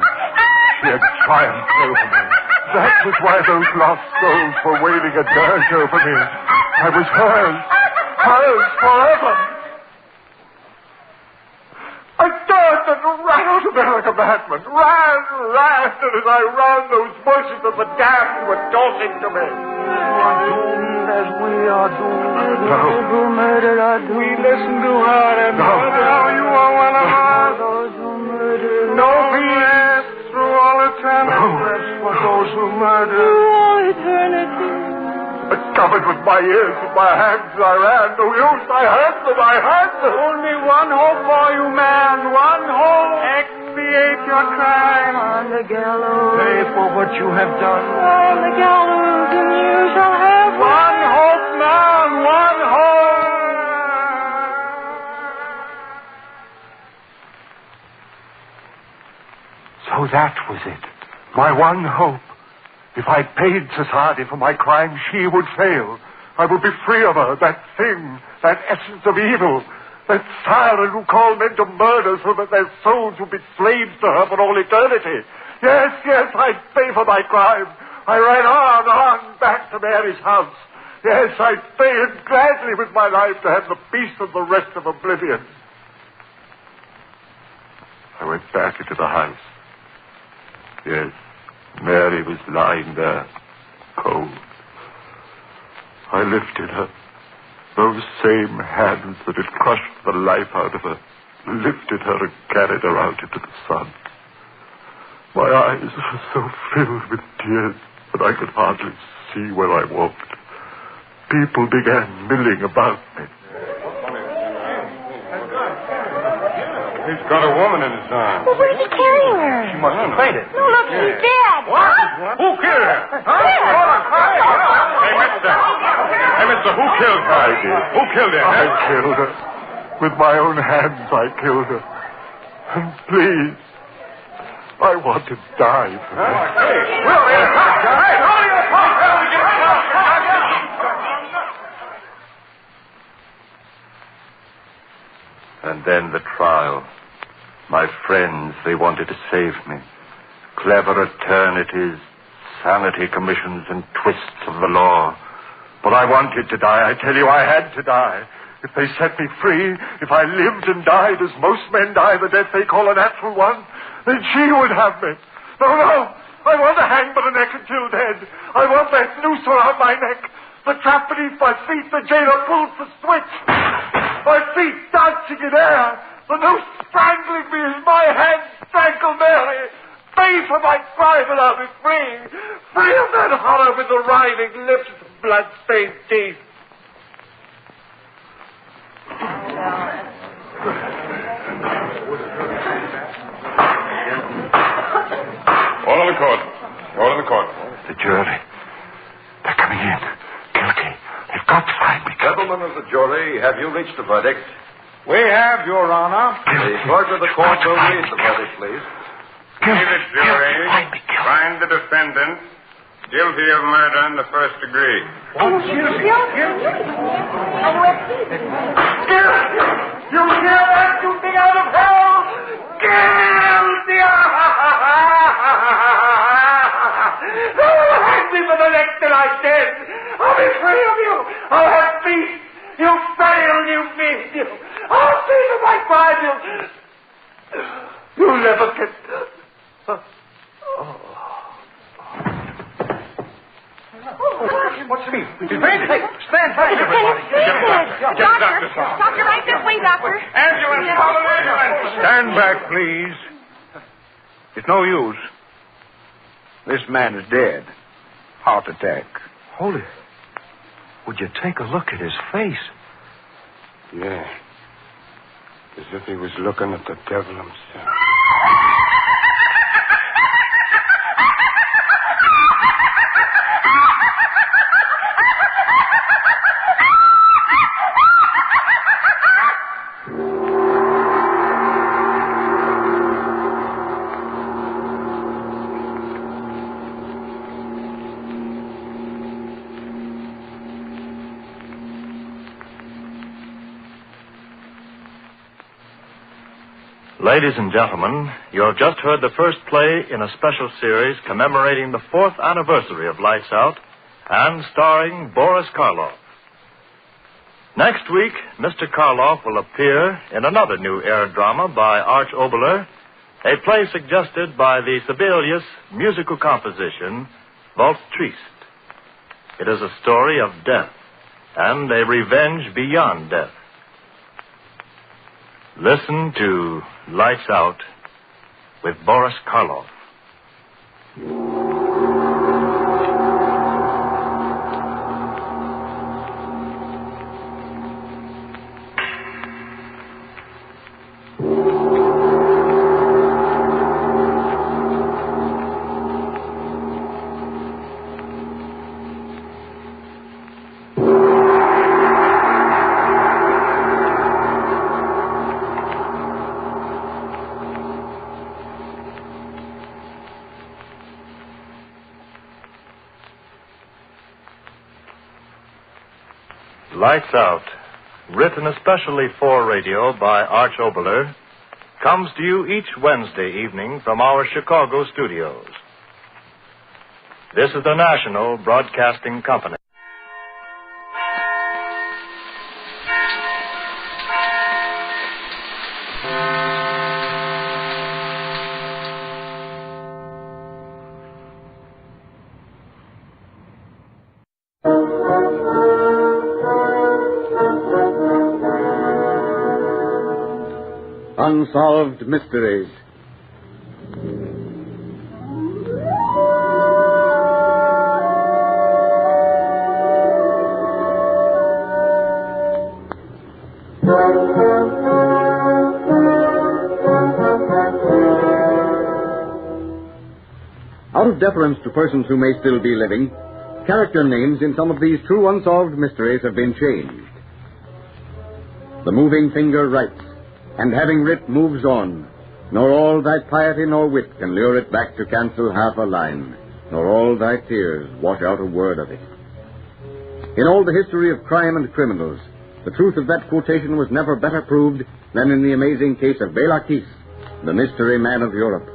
She had triumphed over me. That was why those lost souls were wailing a dirge over me. I was hers forever. I turned and ran out of there like a madman. Ran, and as I ran, those voices of the damned were talking to me. You are doomed as we are doomed. No. We listen to her and now you are one of us. No peace through all eternity. Rest for those who murder. Through all eternity. I covered with my ears and my hands I ran. No use, I had them. Only one hope for you, man. One hope. Expiate your crime. On the gallows. Pay for what you have done. On the gallows, and you shall have one hope, man. One hope. So that was it. My one hope. If I paid society for my crime, she would fail. I would be free of her, that thing, that essence of evil, that siren who called men to murder so that their souls would be slaves to her for all eternity. Yes, I'd pay for my crime. I ran on back to Mary's house. Yes, I'd pay it gladly with my life to have the peace of the rest of oblivion. I went back into the house. Yes, Mary was lying there, cold. I lifted her. Those same hands that had crushed the life out of her lifted her and carried her out into the sun. My eyes were so filled with tears that I could hardly see where I walked. People began milling about me. He's got a woman in his arms. Well, where's he carrying her? She must have fainted. No, look, she's dead. What? Who killed her? Hey, mister, who killed her? I did. Who killed her? I killed her. With my own hands, I killed her. And please, I want to die for her. And then the trial. My friends, they wanted to save me. Clever eternities, sanity commissions, and twists of the law. But I wanted to die. I tell you, I had to die. If they set me free, if I lived and died as most men die, the death they call a natural one, then she would have me. No. I want to hang by the neck until dead. I want that noose around my neck. The trap beneath my feet, the jailer pulls the switch. My feet dancing in air. The noose strangling me as my hands strangle Mary. Pay for my crime and I'll be free. Free of that horror with the writhing lips and blood-stained teeth. Order the court. Order the court. The jury. They're coming in. Guilty. They've got to find me. Gentlemen of the jury, have you reached a verdict? We have, Your Honor. The clerk of the court will read the verdict, please. We, the jury, find the defendant guilty of murder in the first degree. Guilty? You hear that, you thing out of hell? Guilty! Hang me for the neck till I'm dead. I'll be free of you. I'll have peace. You fail, you mean you. I'll see for my crime. You'll never get... What's the mean? He's fainted. Hey, stand back, everybody. Doctor, right this way, doctor. Ambulance, call an ambulance. Stand back, please. It's no use. This man is dead. Heart attack. Hold it. Would you take a look at his face? Yeah. As if he was looking at the devil himself. Ladies and gentlemen, you have just heard the first play in a special series commemorating the 4th anniversary of Lights Out and starring Boris Karloff. Next week, Mr. Karloff will appear in another new air drama by Arch Oboler, a play suggested by the Sibelius musical composition, Waltz Triste. It is a story of death and a revenge beyond death. Listen to Lights Out with Boris Karloff. Lights Out, written especially for radio by Arch Oboler, comes to you each Wednesday evening from our Chicago studios. This is the National Broadcasting Company. Unsolved Mysteries. Out of deference to persons who may still be living, character names in some of these true unsolved mysteries have been changed. The moving finger writes, and having writ moves on, nor all thy piety nor wit can lure it back to cancel half a line, nor all thy tears wash out a word of it. In all the history of crime and criminals, the truth of that quotation was never better proved than in the amazing case of Bela Kiss, the mystery man of Europe.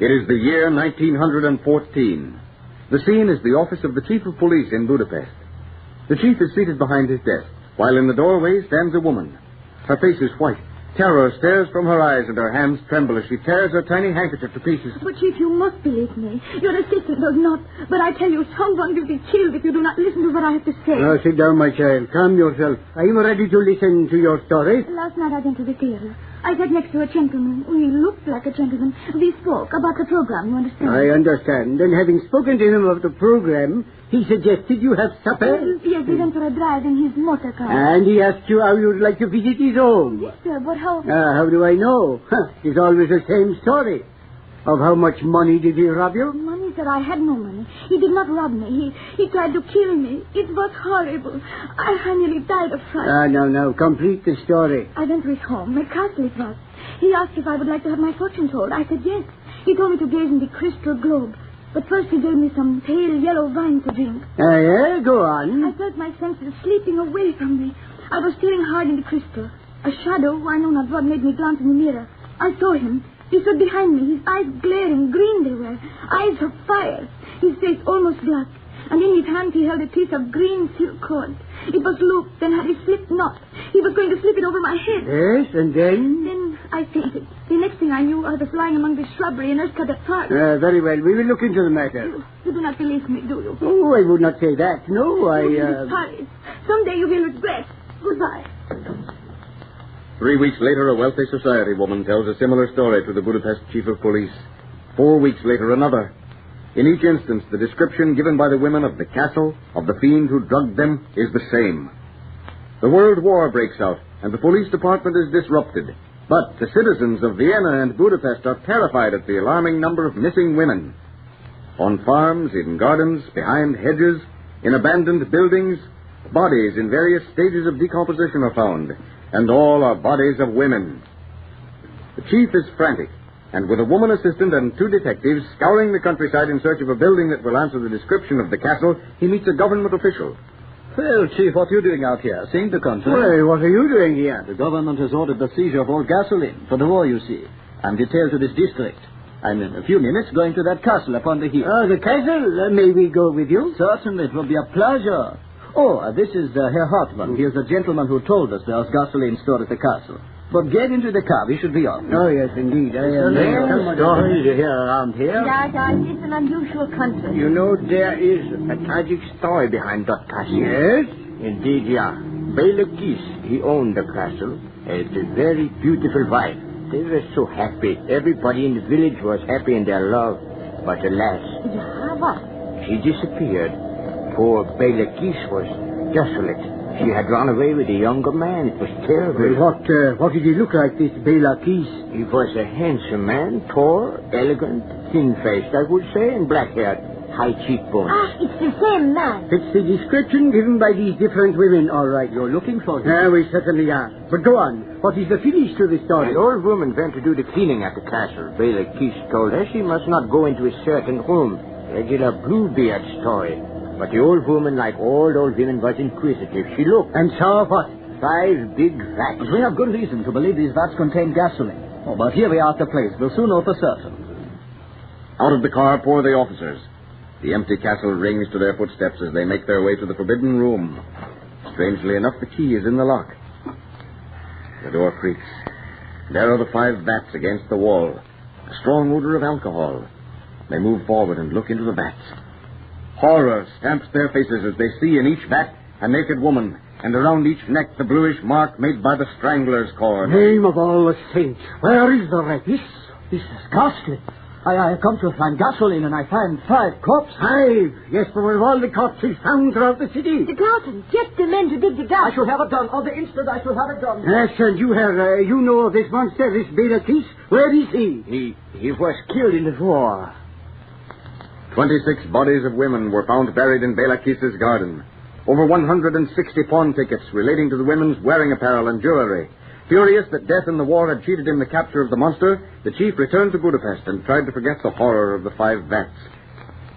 It is the year 1914. The scene is the office of the Chief of Police in Budapest. The Chief is seated behind his desk, while in the doorway stands a woman. Her face is white. Terror stares from her eyes, and her hands tremble as she tears her tiny handkerchief to pieces. But, Chief, you must believe me. Your assistant does not. But I tell you, someone will be killed if you do not listen to what I have to say. Now, sit down, my child. Calm yourself. I am ready to listen to your story. Last night I went to the theater. I sat next to a gentleman. He looked like a gentleman. We spoke about the program, you understand? I understand. And having spoken to him of the program, he suggested you have supper? Yes, we went for a drive in his motor car. And he asked you how you'd like to visit his home? Yes, sir, but how... How do I know? It's always the same story. Of how much money did he rob you? Money, sir, I had no money. He did not rob me. He tried to kill me. It was horrible. I nearly died of fright. No. Complete the story. I went to his home, a castle it was. He asked if I would like to have my fortune told. I said yes. He told me to gaze in the crystal globe. But first he gave me some pale yellow wine to drink. Yeah, go on. I felt my senses slipping away from me. I was staring hard in the crystal. A shadow, I know not what, made me glance in the mirror. I saw him. He stood behind me, his eyes glaring, green they were, eyes of fire, his face almost black, and in his hand he held a piece of green silk cord. It was looped and had a slip knot. He was going to slip it over my head. Yes, and then? Then I fainted. The next thing I knew, I was lying among the shrubbery in Erskine Park. Very well. We will look into the matter. You do not believe me, do you? Oh, I would not say that. No, Hurry. Someday you will regret. Goodbye. 3 weeks later, a wealthy society woman tells a similar story to the Budapest chief of police. 4 weeks later, another. In each instance, the description given by the women of the castle, of the fiend who drugged them, is the same. The World War breaks out, and the police department is disrupted. But the citizens of Vienna and Budapest are terrified at the alarming number of missing women. On farms, in gardens, behind hedges, in abandoned buildings, bodies in various stages of decomposition are found, and all are bodies of women. The chief is frantic, and with a woman assistant and 2 detectives scouring the countryside in search of a building that will answer the description of the castle, he meets a government official. Well, Chief, what are you doing out here? Seeing the country? Well, what are you doing here? The government has ordered the seizure of all gasoline for the war, you see. I'm detailed to this district. I'm in a few minutes going to that castle upon the hill. Oh, the castle? May we go with you? Certainly, it will be a pleasure. Oh, this is Herr Hartmann. He is the gentleman who told us there was gasoline stored at the castle. But get into the car. We should be off. Oh, yes, indeed. I have some stories to hear around here. Yeah, it's an unusual country. You know, there is a tragic story behind that castle. Yes? Indeed, yeah. Bela Kiss, he owned the castle. Had a very beautiful wife. They were so happy. Everybody in the village was happy in their love. But alas, she disappeared. Poor Bela Kiss was desolate. She had run away with a younger man. It was terrible. Well, what did he look like, this Bela Kiss? He was a handsome man, tall, elegant, thin-faced, I would say, and black-haired, high cheekbones. It's the same man. It's the description given by these different women, all right. You're looking for him. We certainly are. But go on. What is the finish to the story? The old woman went to do the cleaning at the castle. Bela Kiss told her she must not go into a certain room. Regular Bluebeard story. But the old woman, like all old women, was inquisitive. She looked. And saw what? 5 big vats. But we have good reason to believe these vats contain gasoline. Oh, but here we are at the place. We'll soon know for certain. Out of the car pour the officers. The empty castle rings to their footsteps as they make their way to the forbidden room. Strangely enough, the key is in the lock. The door creaks. There are the 5 vats against the wall. A strong odor of alcohol. They move forward and look into the vats. Horror stamps their faces as they see in each vat a naked woman, and around each neck the bluish mark made by the strangler's cord. Name of all the saints. Where is the wreck? This is ghastly. I come to find gasoline, and I find 5 corpses. 5? Yes, but with all the corpses found throughout the city. The Carlton, get the men to dig the gas. I shall have it done. On the instant, I shall have it done. Yes, and you have, you know of this monster, this Bela Kiss. Where is he? He was killed in the war. 26 bodies of women were found buried in Bela Kiss's garden. Over 160 pawn tickets relating to the women's wearing apparel and jewelry. Furious that death in the war had cheated him the capture of the monster, the chief returned to Budapest and tried to forget the horror of the 5 vats.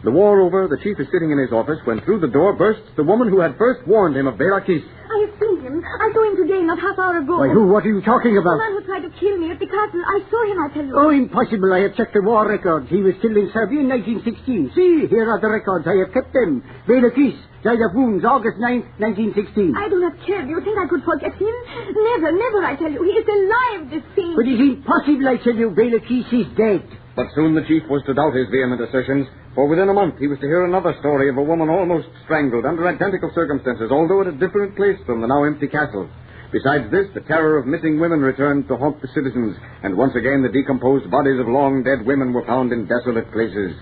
The war over, the chief is sitting in his office when through the door bursts the woman who had first warned him of Bela Kiss. I have seen him. I saw him today, not half hour ago. Why, who? What are you talking about? The man who tried to kill me at the castle. I saw him, I tell you. Oh, impossible. I have checked the war records. He was killed in Serbia in 1916. See, here are the records. I have kept them. Bela Kiss died of wounds August 9th, 1916. I do not care. Do you think I could forget him? Never, never, I tell you. He is alive, this thing. But it is impossible, I tell you. Bela Kiss is dead. But soon the chief was to doubt his vehement assertions, for within a month he was to hear another story of a woman almost strangled under identical circumstances, although at a different place from the now empty castle. Besides this, the terror of missing women returned to haunt the citizens, and once again the decomposed bodies of long-dead women were found in desolate places.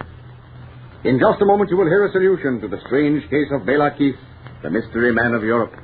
In just a moment you will hear a solution to the strange case of Bela Kiss, the mystery man of Europe.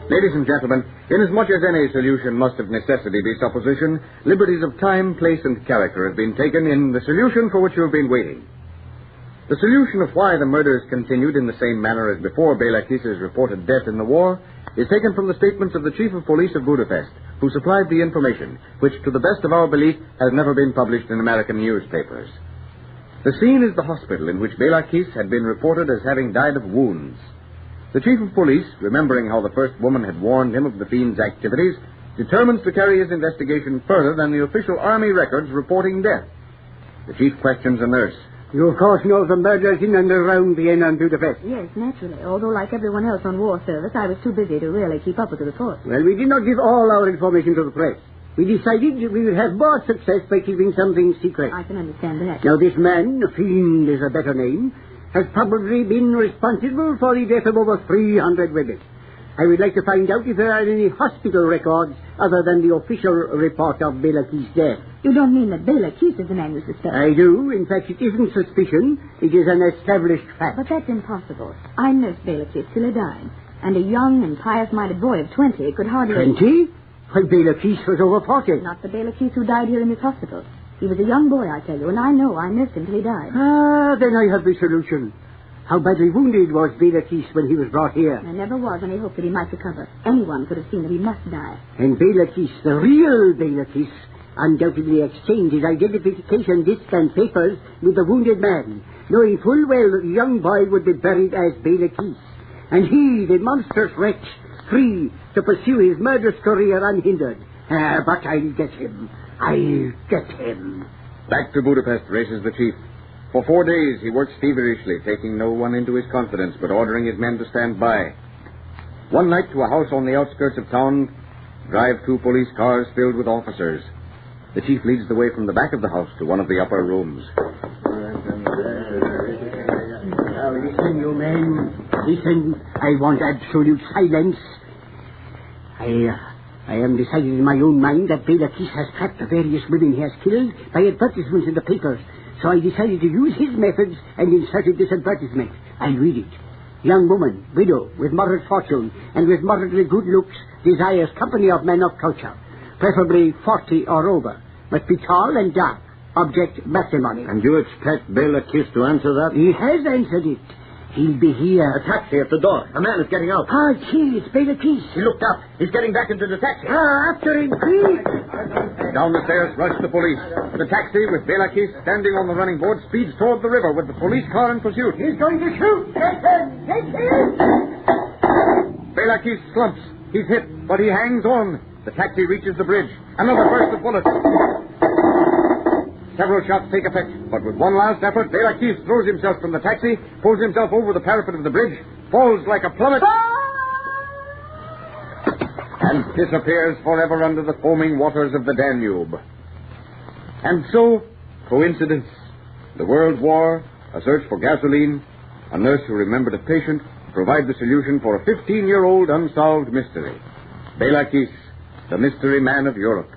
Ladies and gentlemen, inasmuch as any solution must of necessity be supposition, liberties of time, place, and character have been taken in the solution for which you have been waiting. The solution of why the murders continued in the same manner as before Bela Kiss's reported death in the war is taken from the statements of the Chief of Police of Budapest, who supplied the information, which, to the best of our belief, has never been published in American newspapers. The scene is the hospital in which Bela Kiss had been reported as having died of wounds. The chief of police, remembering how the first woman had warned him of the fiend's activities, determines to carry his investigation further than the official army records reporting death. The chief questions a nurse. You, of course, know the murders in and around Vienna and Budapest. Yes, naturally. Although, like everyone else on war service, I was too busy to really keep up with the report. Well, we did not give all our information to the press. We decided we would have more success by keeping something secret. I can understand that. Now, this man, Fiend is a better name, has probably been responsible for the death of over 300 women. I would like to find out if there are any hospital records other than the official report of Bela Kiss' death. You don't mean that Bela Kiss is the man you suspect? I do. In fact, it isn't suspicion. It is an established fact. But that's impossible. I nursed Bela Kiss till he died. And a young and pious-minded boy of 20 could hardly... 20? Why, Bela Kiss was over 40. Not the Bela Kiss who died here in this hospital. He was a young boy, I tell you, and I know I nursed him till he died. Ah, then I have the solution. How badly wounded was Bela Kiss when he was brought here? There never was any hope that he might recover. Anyone could have seen that he must die. And Bela Kiss, the real Bela Kiss, undoubtedly exchanged his identification disc and papers with the wounded man, knowing full well that the young boy would be buried as Bela Kiss. And he, the monstrous wretch, free to pursue his murderous career unhindered. But I'll get him. I'll get him. Back to Budapest races the chief. For 4 days he works feverishly, taking no one into his confidence, but ordering his men to stand by. One night, to a house on the outskirts of town, drive 2 police cars filled with officers. The chief leads the way from the back of the house to one of the upper rooms. Now listen, you men. Listen. I want absolute silence. I am decided in my own mind that Bela Kiss has trapped the various women he has killed by advertisements in the papers. So I decided to use his methods and inserted this advertisement. I'll read it. Young woman, widow, with moderate fortune and with moderately good looks, desires company of men of culture, preferably 40 or over, must be tall and dark. Object, matrimony. And you expect Bela Kiss to answer that? He has answered it. He'll be here. A taxi at the door. A man is getting out. Ah, gee, it's Bela Kiss. He looked up. He's getting back into the taxi. After him, quick. Down the stairs rush the police. The taxi, with Bela Kiss standing on the running board, speeds toward the river with the police car in pursuit. He's going to shoot. Take him. Take him. Bela Kiss slumps. He's hit, but he hangs on. The taxi reaches the bridge. Another burst of bullets. Several shots take effect, but with one last effort, Bela Kiss throws himself from the taxi, pulls himself over the parapet of the bridge, falls like a plummet, and disappears forever under the foaming waters of the Danube. And so, coincidence, the World War, a search for gasoline, a nurse who remembered a patient, provide the solution for a 15-year-old unsolved mystery. Bela Kiss, the mystery man of Europe.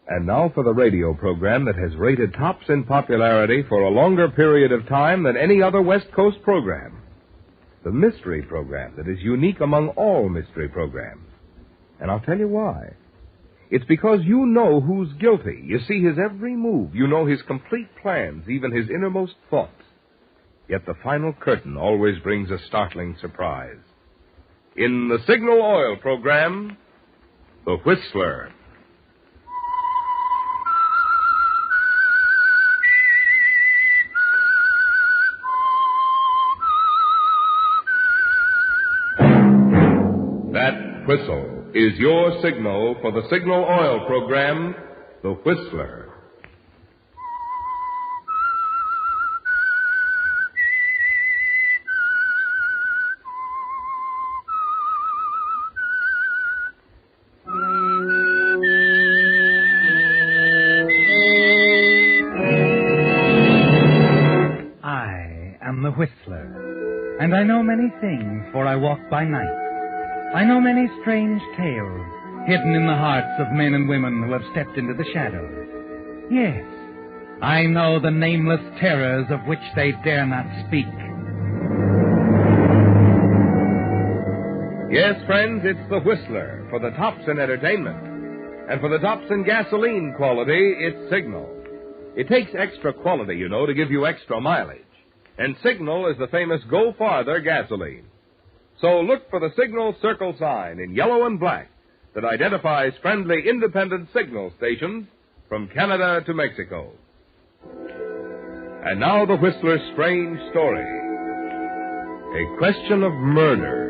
And now for the radio program that has rated tops in popularity for a longer period of time than any other West Coast program. The mystery program that is unique among all mystery programs. And I'll tell you why. It's because you know who's guilty. You see his every move. You know his complete plans, even his innermost thoughts. Yet the final curtain always brings a startling surprise. In the Signal Oil program, The Whistler. That whistle is your signal for the Signal Oil program, The Whistler. I am the Whistler, and I know many things, for I walk by night. I know many strange tales hidden in the hearts of men and women who have stepped into the shadows. Yes, I know the nameless terrors of which they dare not speak. Yes, friends, it's the Whistler for the tops in entertainment. And for the tops in gasoline quality, it's Signal. It takes extra quality, you know, to give you extra mileage. And Signal is the famous Go Farther gasoline. So look for the Signal circle sign in yellow and black that identifies friendly independent signal stations from Canada to Mexico. And now the Whistler's strange story. A question of murder.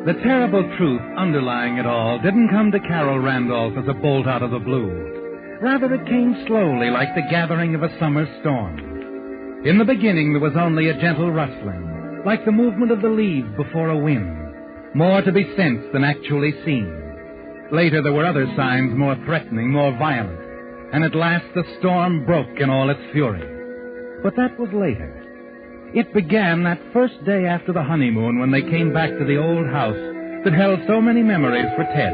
The terrible truth underlying it all didn't come to Carol Randolph as a bolt out of the blue. Rather, it came slowly, like the gathering of a summer storm. In the beginning, there was only a gentle rustling, like the movement of the leaves before a wind, more to be sensed than actually seen. Later, there were other signs more threatening, more violent, and at last the storm broke in all its fury. But that was later. It began that first day after the honeymoon when they came back to the old house that held so many memories for Ted.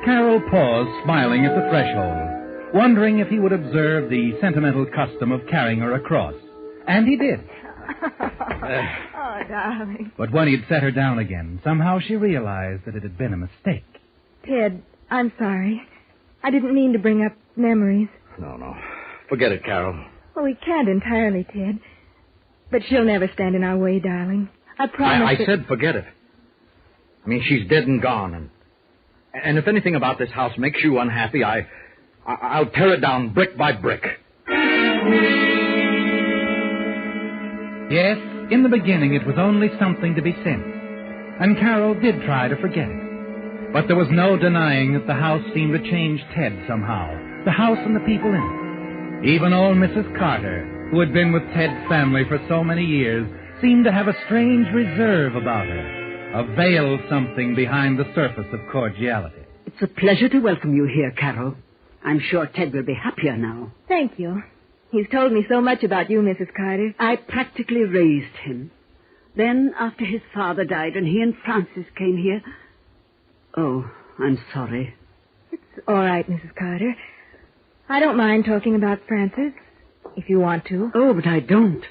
Carol paused, smiling at the threshold, wondering if he would observe the sentimental custom of carrying her across. And he did. Oh, darling. But when he'd set her down again, somehow she realized that it had been a mistake. Ted, I'm sorry. I didn't mean to bring up memories. No. Forget it, Carol. Well, we can't entirely, Ted. But she'll never stand in our way, darling. I promise. I said forget it. I mean, she's dead and gone. And if anything about this house makes you unhappy, I'll tear it down brick by brick. Yes, in the beginning it was only something to be sensed, and Carol did try to forget it. But there was no denying that the house seemed to change Ted somehow, the house and the people in it. Even old Mrs. Carter, who had been with Ted's family for so many years, seemed to have a strange reserve about her, a veil something behind the surface of cordiality. It's a pleasure to welcome you here, Carol. I'm sure Ted will be happier now. Thank you. He's told me so much about you, Mrs. Carter. I practically raised him. Then, after his father died and he and Francis came here... Oh, I'm sorry. It's all right, Mrs. Carter. I don't mind talking about Francis, if you want to. Oh, but I don't.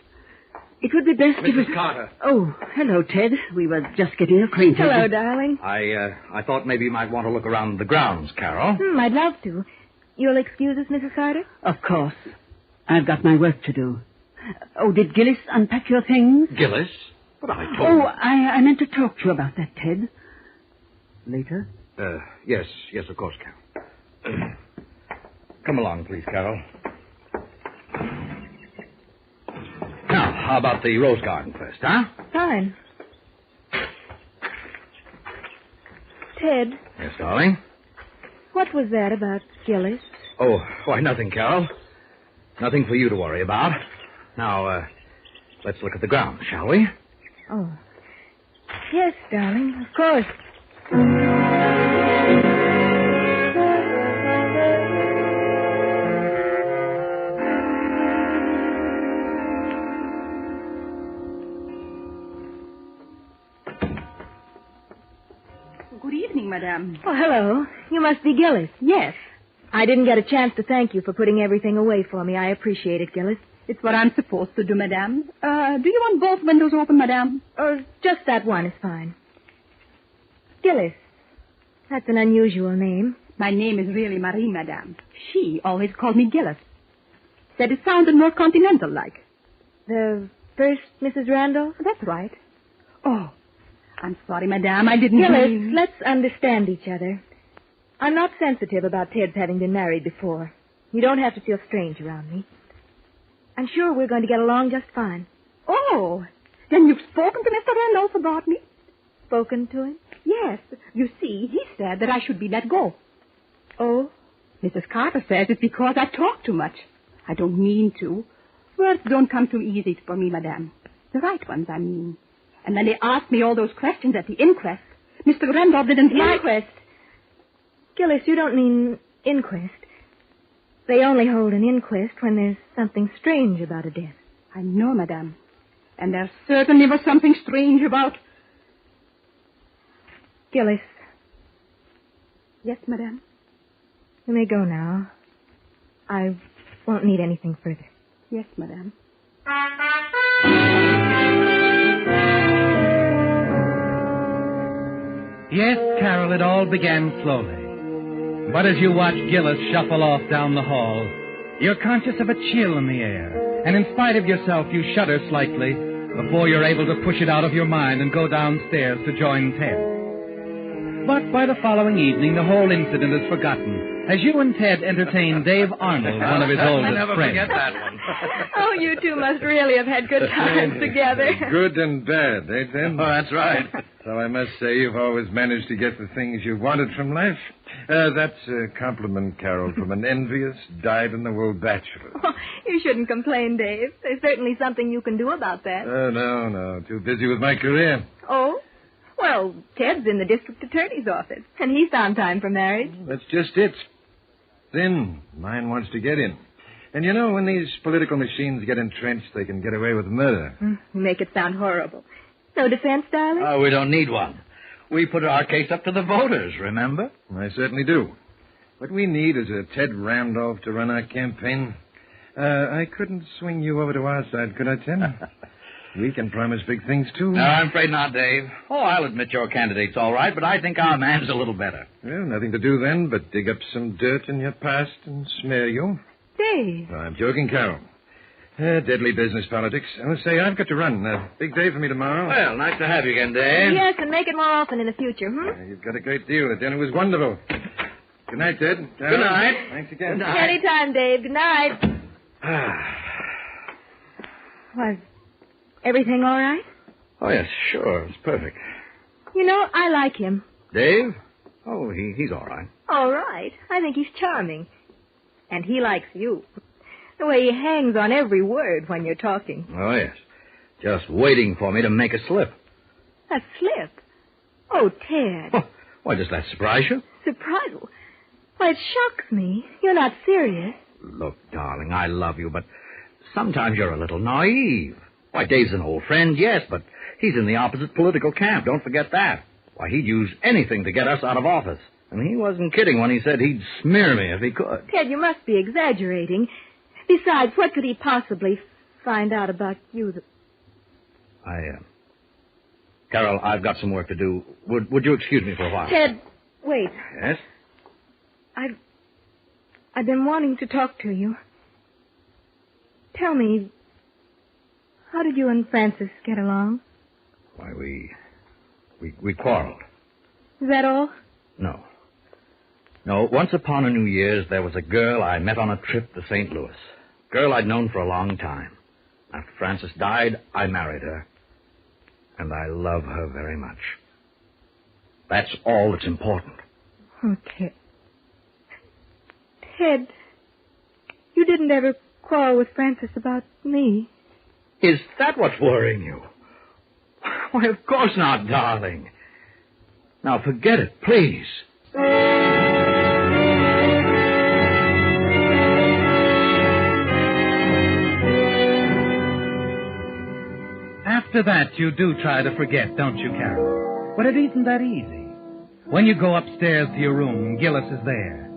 It would be best if... Mrs. Carter. Oh, hello, Ted. We were just getting acquainted. Hello, darling. I thought maybe you might want to look around the grounds, Carol. I'd love to. You'll excuse us, Mrs. Carter? Of course. I've got my work to do. Oh, did Gillis unpack your things? Gillis? But I told Oh, I meant to talk to you about that, Ted. Later? Yes, of course, Carol. Come along, please, Carol. Now, how about the rose garden first, huh? Fine. Ted. Yes, darling? What was that about Gillis? Oh, why, nothing, Carol. Nothing for you to worry about. Now, let's look at the ground, shall we? Oh. Yes, darling, of course. Good evening, madame. Oh, hello. You must be Gillis. Yes. I didn't get a chance to thank you for putting everything away for me. I appreciate it, Gillis. It's what I'm supposed to do, madame. Do you want both windows open, madame? Just that one is fine. Gillis. That's an unusual name. My name is really Marie, madame. She always called me Gillis. Said it sounded more continental-like. The first Mrs. Randolph? That's right. Oh, I'm sorry, Madame. I didn't Gillis, mean... let's understand each other. I'm not sensitive about Ted's having been married before. You don't have to feel strange around me. I'm sure we're going to get along just fine. Oh, then you've spoken to Mr. Randolph about me? Spoken to him? Yes. You see, he said that I should be let go. Oh? Mrs. Carter says it's because I talk too much. I don't mean to. Words don't come too easy for me, Madame. The right ones, I mean. And when they asked me all those questions at the inquest, Mr. Randolph didn't like... Inquest? Gillis, you don't mean inquest. They only hold an inquest when there's something strange about a death. I know, Madame. And there certainly was something strange about... Gillis. Yes, Madame? You may go now. I won't need anything further. Yes, Madame. Yes, Carol, it all began slowly. But as you watch Gillis shuffle off down the hall, you're conscious of a chill in the air. And in spite of yourself, you shudder slightly before you're able to push it out of your mind and go downstairs to join Ted. But by the following evening, the whole incident is forgotten as you and Ted entertain Dave Arnold, one of his oldest I never friends. forget that one. Oh, you two must really have had good times together. Good and bad, eh, Ted? Oh, that's right. So I must say you've always managed to get the things you wanted from life. That's a compliment, Carol, from an envious, dyed-in-the-wool bachelor. Oh, you shouldn't complain, Dave. There's certainly something you can do about that. Oh, no. Too busy with my career. Oh? Well, Ted's in the district attorney's office, and he found time for marriage. That's just it. Then mine wants to get in. And you know, when these political machines get entrenched, they can get away with murder. You make it sound horrible. No defense, darling? Oh, we don't need one. We put our case up to the voters, remember? I certainly do. What we need is a Ted Randolph to run our campaign. I couldn't swing you over to our side, could I, Ted? We can promise big things, too. No, I'm afraid not, Dave. Oh, I'll admit your candidate's all right, but I think our man's a little better. Well, nothing to do then but dig up some dirt in your past and smear you. Dave. No, I'm joking, Carol. Deadly business politics. I must say, I've got to run. Big day for me tomorrow. Well, nice to have you again, Dave. Yes, and make it more often in the future, You've got a great deal. The dinner was wonderful. Good night, Ted. Good night. Thanks again. Good night. Anytime, Dave. Good night. Was everything all right? Oh, yes, sure. It's perfect. You know, I like him. Dave? Oh, he's all right. All right. I think he's charming. And he likes you. The way he hangs on every word when you're talking. Oh, yes. Just waiting for me to make a slip. A slip? Oh, Ted. Why, does that surprise you? Surprise? Why, it shocks me. You're not serious. Look, darling, I love you, but sometimes you're a little naive. Why, Dave's an old friend, yes, but he's in the opposite political camp. Don't forget that. Why, he'd use anything to get us out of office. And he wasn't kidding when he said he'd smear me if he could. Ted, you must be exaggerating. Besides, what could he possibly find out about you that... Carol, I've got some work to do. Would you excuse me for a while? Ted, wait. Yes? I've been wanting to talk to you. Tell me, how did you and Francis get along? Why, we quarreled. Is that all? No. No, once upon a New Year's, there was a girl I met on a trip to St. Louis. Girl I'd known for a long time. After Francis died, I married her. And I love her very much. That's all that's important. Oh, Ted. Ted, you didn't ever quarrel with Francis about me. Is that what's worrying you? Why, of course not, darling. Now, forget it, please. After that, you do try to forget, don't you, Carol? But it isn't that easy. When you go upstairs to your room, Gillis is there.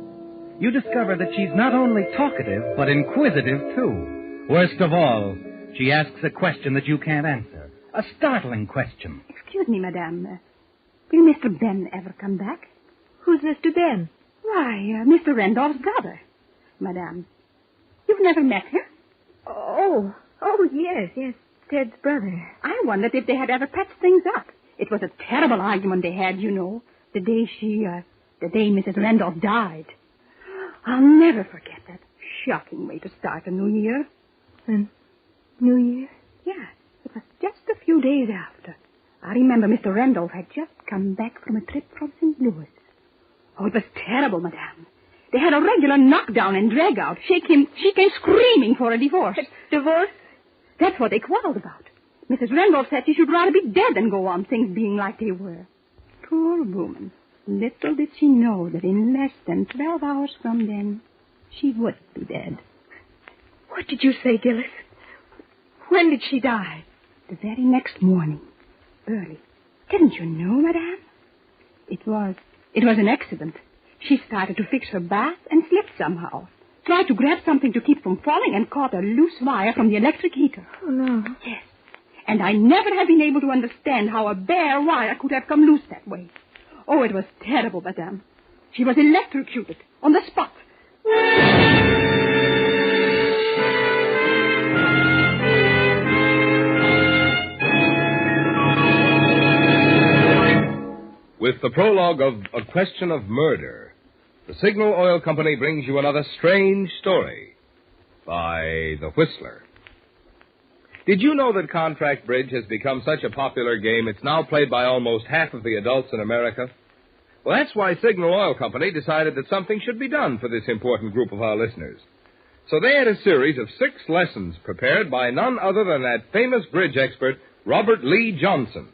You discover that she's not only talkative, but inquisitive, too. Worst of all, she asks a question that you can't answer. A startling question. Excuse me, Madame. Will Mr. Ben ever come back? Who's Mr. Ben? Why, Mr. Randolph's brother. Madame, you've never met him? Oh, yes, Ted's brother. I wondered if they had ever patched things up. It was a terrible argument they had, you know, the day Mrs. Randolph died. I'll never forget that shocking way to start a new year. New Year? Yeah, it was just a few days after. I remember Mr. Randolph had just come back from a trip from St. Louis. Oh, it was terrible, Madame. They had a regular knockdown and drag-out. She came screaming for a divorce. Divorce? That's what they quarreled about. Mrs. Randolph said she should rather be dead than go on things being like they were. Poor woman. Little did she know that in less than 12 hours from then, she would be dead. What did you say, Gillis? When did she die? The very next morning. Early. Didn't you know, Madame? It was an accident. She started to fix her bath and slipped somehow. Tried to grab something to keep from falling and caught a loose wire from the electric heater. Oh, no. Yes. And I never have been able to understand how a bare wire could have come loose that way. Oh, it was terrible, Madame. She was electrocuted on the spot. With the prologue of A Question of Murder, the Signal Oil Company brings you another strange story by The Whistler. Did you know that contract bridge has become such a popular game it's now played by almost half of the adults in America? Well, that's why Signal Oil Company decided that something should be done for this important group of our listeners. So they had a series of 6 lessons prepared by none other than that famous bridge expert, Robert Lee Johnson,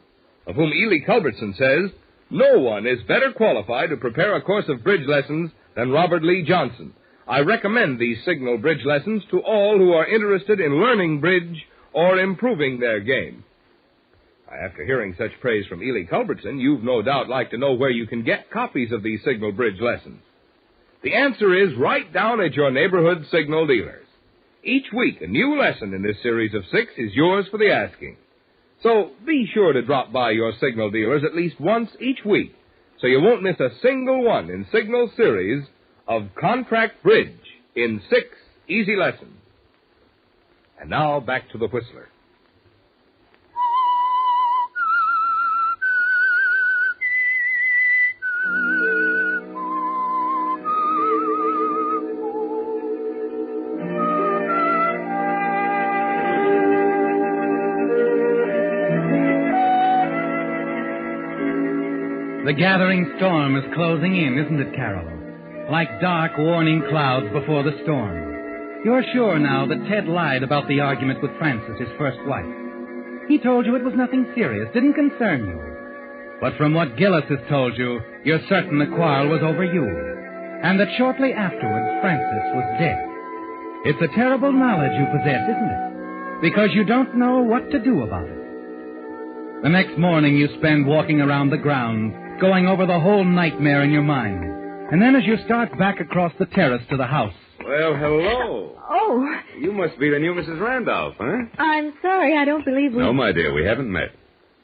of whom Ely Culbertson says, "No one is better qualified to prepare a course of bridge lessons than Robert Lee Johnson. I recommend these Signal bridge lessons to all who are interested in learning bridge or improving their game." After hearing such praise from Ely Culbertson, you've no doubt like to know where you can get copies of these Signal bridge lessons. The answer is right down at your neighborhood Signal dealers. Each week, a new lesson in this series of 6 is yours for the asking. So be sure to drop by your Signal dealers at least once each week, so you won't miss a single one in Signal's series of Contract Bridge in 6 easy lessons. And now back to the Whistler. The gathering storm is closing in, isn't it, Carol? Like dark, warning clouds before the storm. You're sure now that Ted lied about the argument with Frances, his first wife. He told you it was nothing serious, didn't concern you. But from what Gillis has told you, you're certain the quarrel was over you, and that shortly afterwards Frances was dead. It's a terrible knowledge you possess, isn't it? Because you don't know what to do about it. The next morning you spend walking around the grounds, going over the whole nightmare in your mind. And then as you start back across the terrace to the house... Well, hello. Oh. You must be the new Mrs. Randolph, huh? I'm sorry, I don't believe we... No, my dear, we haven't met.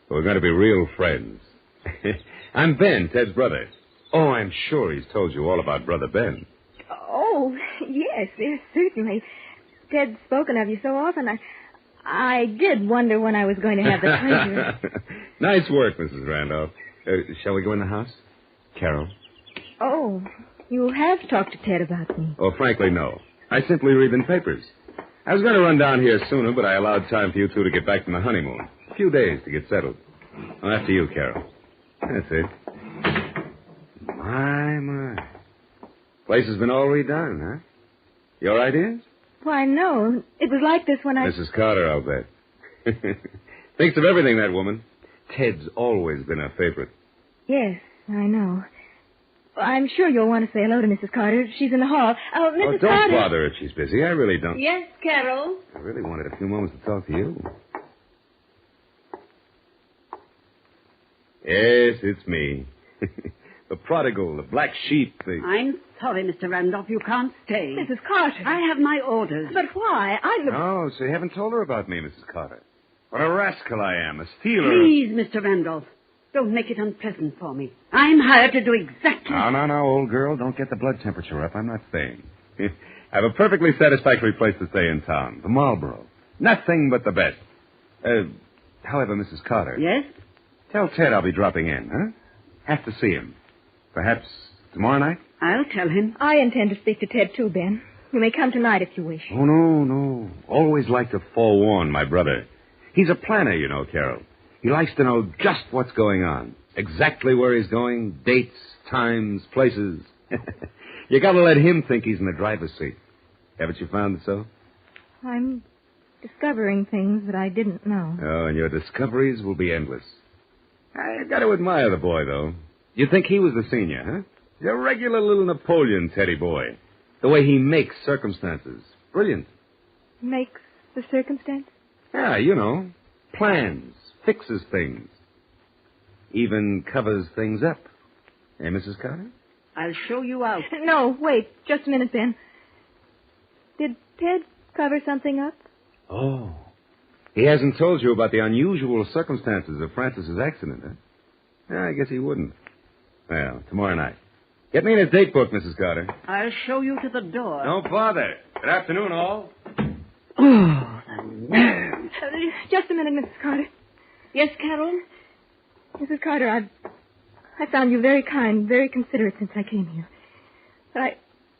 But we're going to be real friends. I'm Ben, Ted's brother. Oh, I'm sure he's told you all about Brother Ben. Oh, yes, certainly. Ted's spoken of you so often, I did wonder when I was going to have the pleasure. Nice work, Mrs. Randolph. Shall we go in the house? Carol? Oh, you have talked to Ted about me. Oh, frankly, no. I simply read the papers. I was going to run down here sooner, but I allowed time for you two to get back from the honeymoon. A few days to get settled. Well, after you, Carol. That's it. My. Place has been all redone, huh? Your ideas? Why, no. It was like this when I... Mrs. Carter, I'll bet. Thinks of everything, that woman. Ted's always been a favorite. Yes, I know. I'm sure you'll want to say hello to Mrs. Carter. She's in the hall. Oh, Mrs. Don't Carter. bother her if she's busy. I really don't. Yes, Carol? I really wanted a few moments to talk to you. Yes, it's me. The prodigal, the black sheep, I'm sorry, Mr. Randolph. You can't stay. Mrs. Carter. I have my orders. But why? Oh, so you haven't told her about me, Mrs. Carter. What a rascal I am, a stealer. Please, Mr. Randolph, don't make it unpleasant for me. I'm hired to do exactly... No, old girl. Don't get the blood temperature up. I'm not staying. I have a perfectly satisfactory place to stay in town, the Marlborough. Nothing but the best. However, Mrs. Carter. Yes? Tell Ted I'll be dropping in, huh? Have to see him. Perhaps tomorrow night? I'll tell him. I intend to speak to Ted, too, Ben. You may come tonight if you wish. Oh, no. Always like to forewarn my brother. He's a planner, you know, Carol. He likes to know just what's going on. Exactly where he's going, dates, times, places. You gotta let him think he's in the driver's seat. Haven't you found it so? I'm discovering things that I didn't know. Oh, and your discoveries will be endless. I got to admire the boy, though. You'd think he was the senior, huh? He's a regular little Napoleon Teddy boy. The way he makes circumstances. Brilliant. Makes the circumstance? Yeah, you know. Plans. Fixes things. Even covers things up. Eh, Mrs. Carter? I'll show you out. No, wait. Just a minute, Ben. Did Ted cover something up? Oh. He hasn't told you about the unusual circumstances of Francis's accident, huh? Yeah, I guess he wouldn't. Well, tomorrow night. Get me in his date book, Mrs. Carter. I'll show you to the door. No bother. Good afternoon, all. Oh, the nerve. Just a minute, Mrs. Carter. Yes, Carol? Mrs. Carter, I found you very kind, very considerate since I came here. But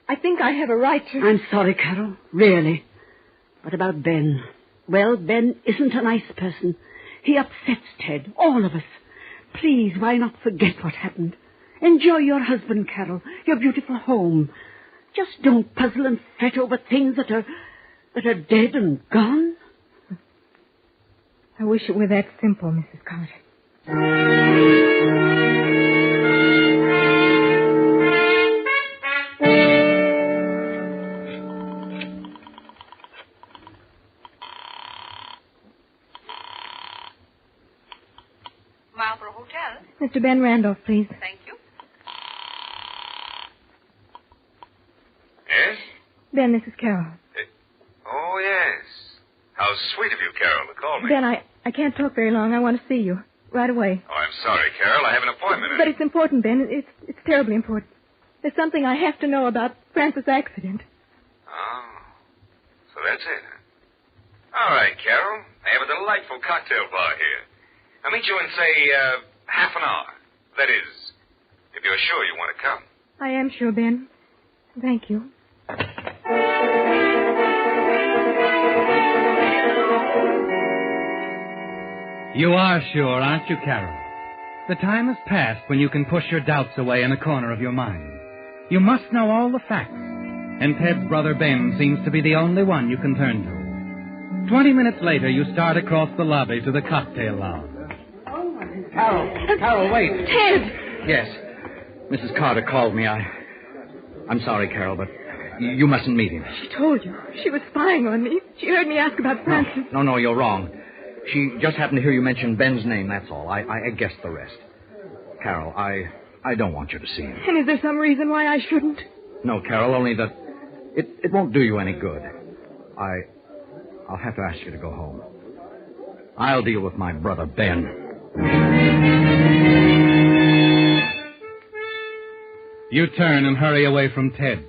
I think I have a right to... I'm sorry, Carol. Really. What about Ben? Well, Ben isn't a nice person. He upsets Ted, all of us. Please, why not forget what happened? Enjoy your husband, Carol, your beautiful home. Just don't puzzle and fret over things that are dead and gone. I wish it were that simple, Mrs. Carter. Marlborough Hotel. Mr. Ben Randolph, please. Thank you. Yes? Ben, this is Carol. Oh, yes. How sweet of you, Carol, to call me. Ben, I can't talk very long. I want to see you. Right away. Oh, I'm sorry, Carol. I have an appointment. But it's important, Ben. It's terribly important. There's something I have to know about Francis' accident. Oh. So that's it, huh? All right, Carol. I have a delightful cocktail bar here. I'll meet you in, say, half an hour. That is, if you're sure you want to come. I am sure, Ben. Thank you. You are sure, aren't you, Carol? The time has passed when you can push your doubts away in a corner of your mind. You must know all the facts, and Ted's brother Ben seems to be the only one you can turn to. 20 minutes later, you start across the lobby to the cocktail lounge. Carol, wait. Ted! Yes. Mrs. Carter called me. I'm sorry, Carol, but you mustn't meet him. She told you. She was spying on me. She heard me ask about Francis. No, you're wrong. She just happened to hear you mention Ben's name, that's all. I guessed the rest. Carol, I don't want you to see him. And is there some reason why I shouldn't? No, Carol, only that it won't do you any good. I'll have to ask you to go home. I'll deal with my brother, Ben. You turn and hurry away from Ted.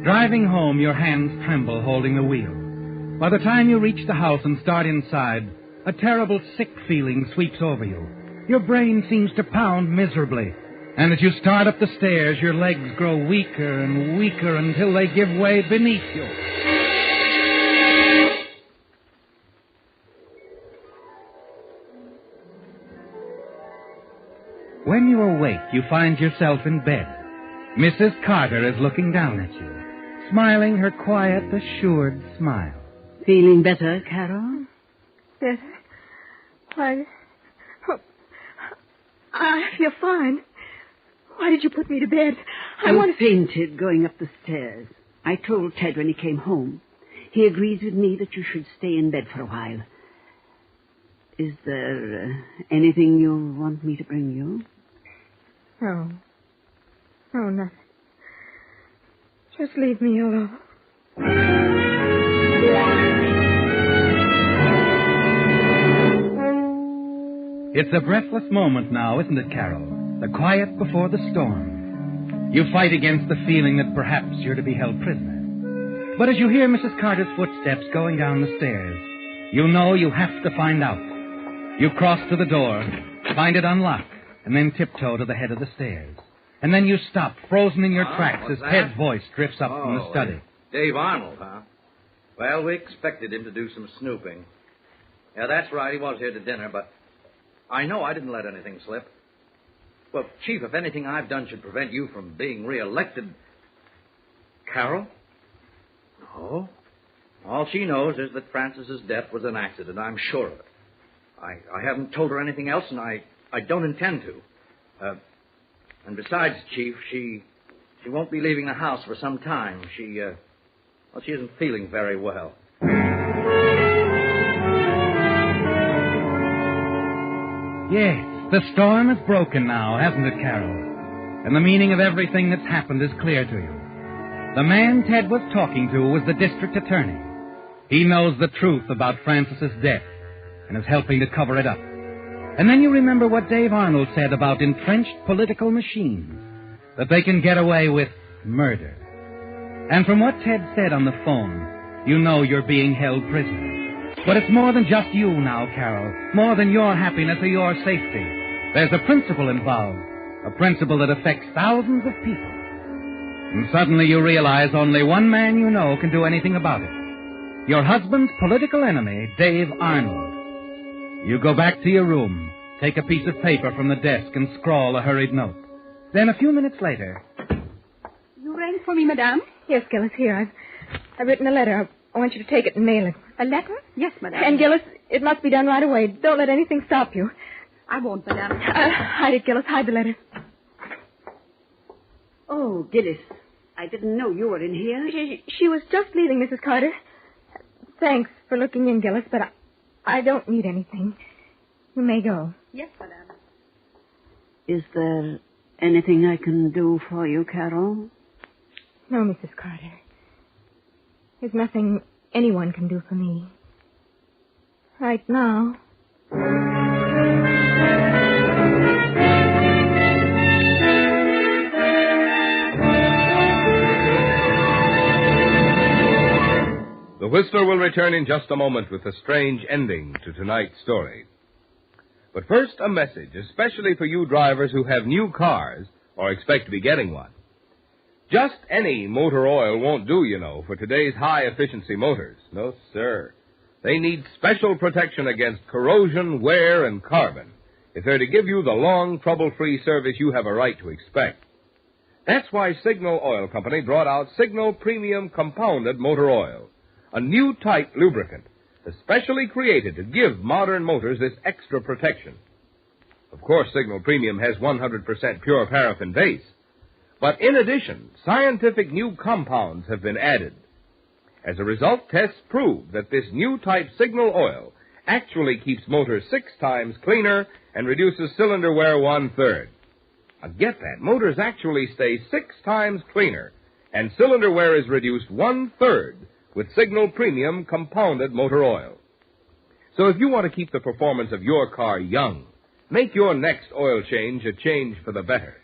Driving home, your hands tremble holding the wheel. By the time you reach the house and start inside, a terrible sick feeling sweeps over you. Your brain seems to pound miserably. And as you start up the stairs, your legs grow weaker and weaker until they give way beneath you. When you awake, you find yourself in bed. Mrs. Carter is looking down at you, smiling her quiet, assured smile. Feeling better, Carol? Yes. I feel fine. Why did you put me to bed? I fainted going up the stairs. I told Ted when he came home. He agrees with me that you should stay in bed for a while. Is there anything you want me to bring you? No. No, nothing. Just leave me alone. It's a breathless moment now, isn't it, Carol? The quiet before the storm. You fight against the feeling that perhaps you're to be held prisoner. But as you hear Mrs. Carter's footsteps going down the stairs, you know you have to find out. You cross to the door, find it unlocked, and then tiptoe to the head of the stairs. And then you stop, frozen in your tracks, as Ted's voice drifts up from the study. Dave Arnold, huh? Well, we expected him to do some snooping. Yeah, that's right. He was here to dinner, but I know I didn't let anything slip. Well, Chief, if anything I've done should prevent you from being reelected... Carol? No. All she knows is that Frances's death was an accident. I'm sure of it. I haven't told her anything else, and I don't intend to. And besides, Chief, she won't be leaving the house for some time. She isn't feeling very well. Yes, the storm is broken now, hasn't it, Carol? And the meaning of everything that's happened is clear to you. The man Ted was talking to was the district attorney. He knows the truth about Frances's death and is helping to cover it up. And then you remember what Dave Arnold said about entrenched political machines, that they can get away with murder. And from what Ted said on the phone, you know you're being held prisoner. But it's more than just you now, Carol, more than your happiness or your safety. There's a principle involved, a principle that affects thousands of people. And suddenly you realize only one man you know can do anything about it. Your husband's political enemy, Dave Arnold. You go back to your room, take a piece of paper from the desk and scrawl a hurried note. Then a few minutes later... You rang for me, madame? Yes, Gillis, here. I've written a letter. I want you to take it and mail it. A letter? Yes, madame. And, Gillis, it must be done right away. Don't let anything stop you. I won't, madame. Hide it, Gillis. Hide the letter. Oh, Gillis, I didn't know you were in here. She was just leaving, Mrs. Carter. Thanks for looking in, Gillis, but I don't need anything. You may go. Yes, madame. Is there anything I can do for you, Carol? No, Mrs. Carter. There's nothing anyone can do for me. Right now. The Whistler will return in just a moment with a strange ending to tonight's story. But first, a message, especially for you drivers who have new cars or expect to be getting one. Just any motor oil won't do, you know, for today's high-efficiency motors. No, sir. They need special protection against corrosion, wear, and carbon if they're to give you the long, trouble-free service you have a right to expect. That's why Signal Oil Company brought out Signal Premium Compounded Motor Oil, a new type lubricant especially created to give modern motors this extra protection. Of course, Signal Premium has 100% pure paraffin base. But in addition, scientific new compounds have been added. As a result, tests prove that this new type Signal oil actually keeps motors 6 times cleaner and reduces cylinder wear 1/3. Now get that. Motors actually stay 6 times cleaner, and cylinder wear is reduced 1/3 with Signal Premium Compounded Motor Oil. So if you want to keep the performance of your car young, make your next oil change a change for the better.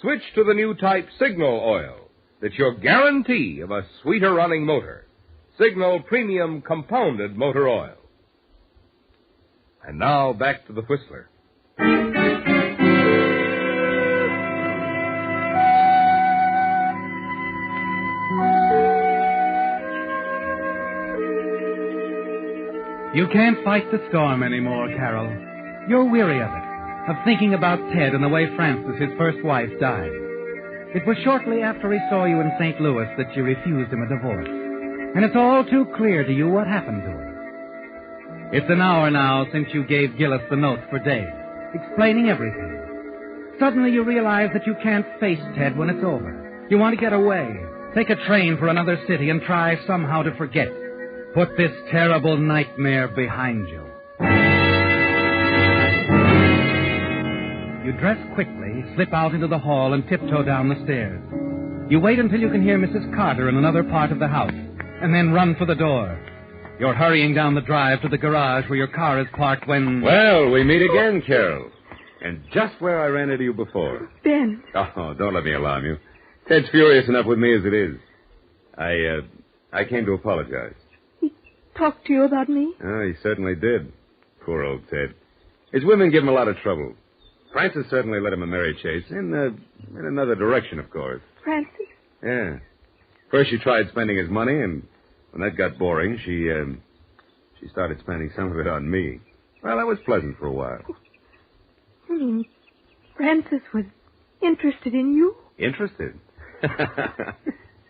Switch to the new type Signal oil. That's your guarantee of a sweeter running motor. Signal Premium Compounded Motor Oil. And now back to the Whistler. You can't fight the storm anymore, Carol. You're weary of it, of thinking about Ted and the way Frances, his first wife, died. It was shortly after he saw you in St. Louis that you refused him a divorce. And it's all too clear to you what happened to her. It's an hour now since you gave Gillis the note for Dave, explaining everything. Suddenly you realize that you can't face Ted when it's over. You want to get away, take a train for another city and try somehow to forget. Put this terrible nightmare behind you. You dress quickly, slip out into the hall, and tiptoe down the stairs. You wait until you can hear Mrs. Carter in another part of the house, and then run for the door. You're hurrying down the drive to the garage where your car is parked when... Well, we meet again, Carol. And just where I ran into you before. Ben. Oh, don't let me alarm you. Ted's furious enough with me as it is. I came to apologize. He talked to you about me? Oh, he certainly did. Poor old Ted. His women give him a lot of trouble. Frances certainly led him a merry chase, in another direction, of course. Francis? Yeah. First she tried spending his money, and when that got boring, she started spending some of it on me. Well, that was pleasant for a while. You mean Francis was interested in you? Interested?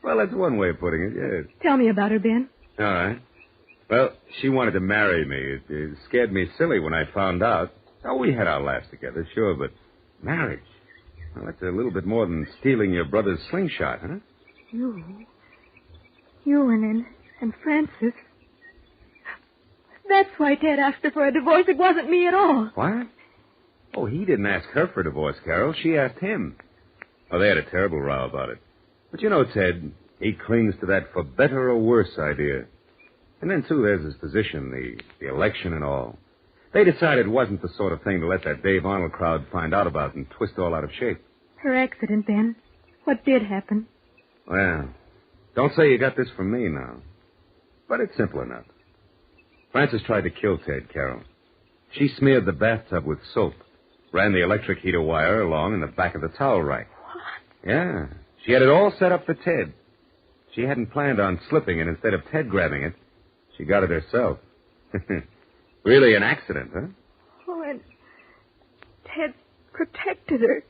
Well, that's one way of putting it, yes. Tell me about her, Ben. All right. Well, she wanted to marry me. It scared me silly when I found out. Oh, we had our laughs together, sure, but marriage. Well, that's a little bit more than stealing your brother's slingshot, huh? You and Francis. That's why Ted asked her for a divorce. It wasn't me at all. What? Oh, he didn't ask her for a divorce, Carol. She asked him. Oh, they had a terrible row about it. But you know, Ted, he clings to that for better or worse idea. And then, too, there's his position, the election and all. They decided it wasn't the sort of thing to let that Dave Arnold crowd find out about and twist all out of shape. Her accident, Ben. What did happen? Well, don't say you got this from me now. But it's simple enough. Frances tried to kill Ted, Carol. She smeared the bathtub with soap, ran the electric heater wire along in the back of the towel rack. What? Yeah. She had it all set up for Ted. She hadn't planned on slipping, and instead of Ted grabbing it, she got it herself. Really an accident, huh? Oh, and Ted protected her,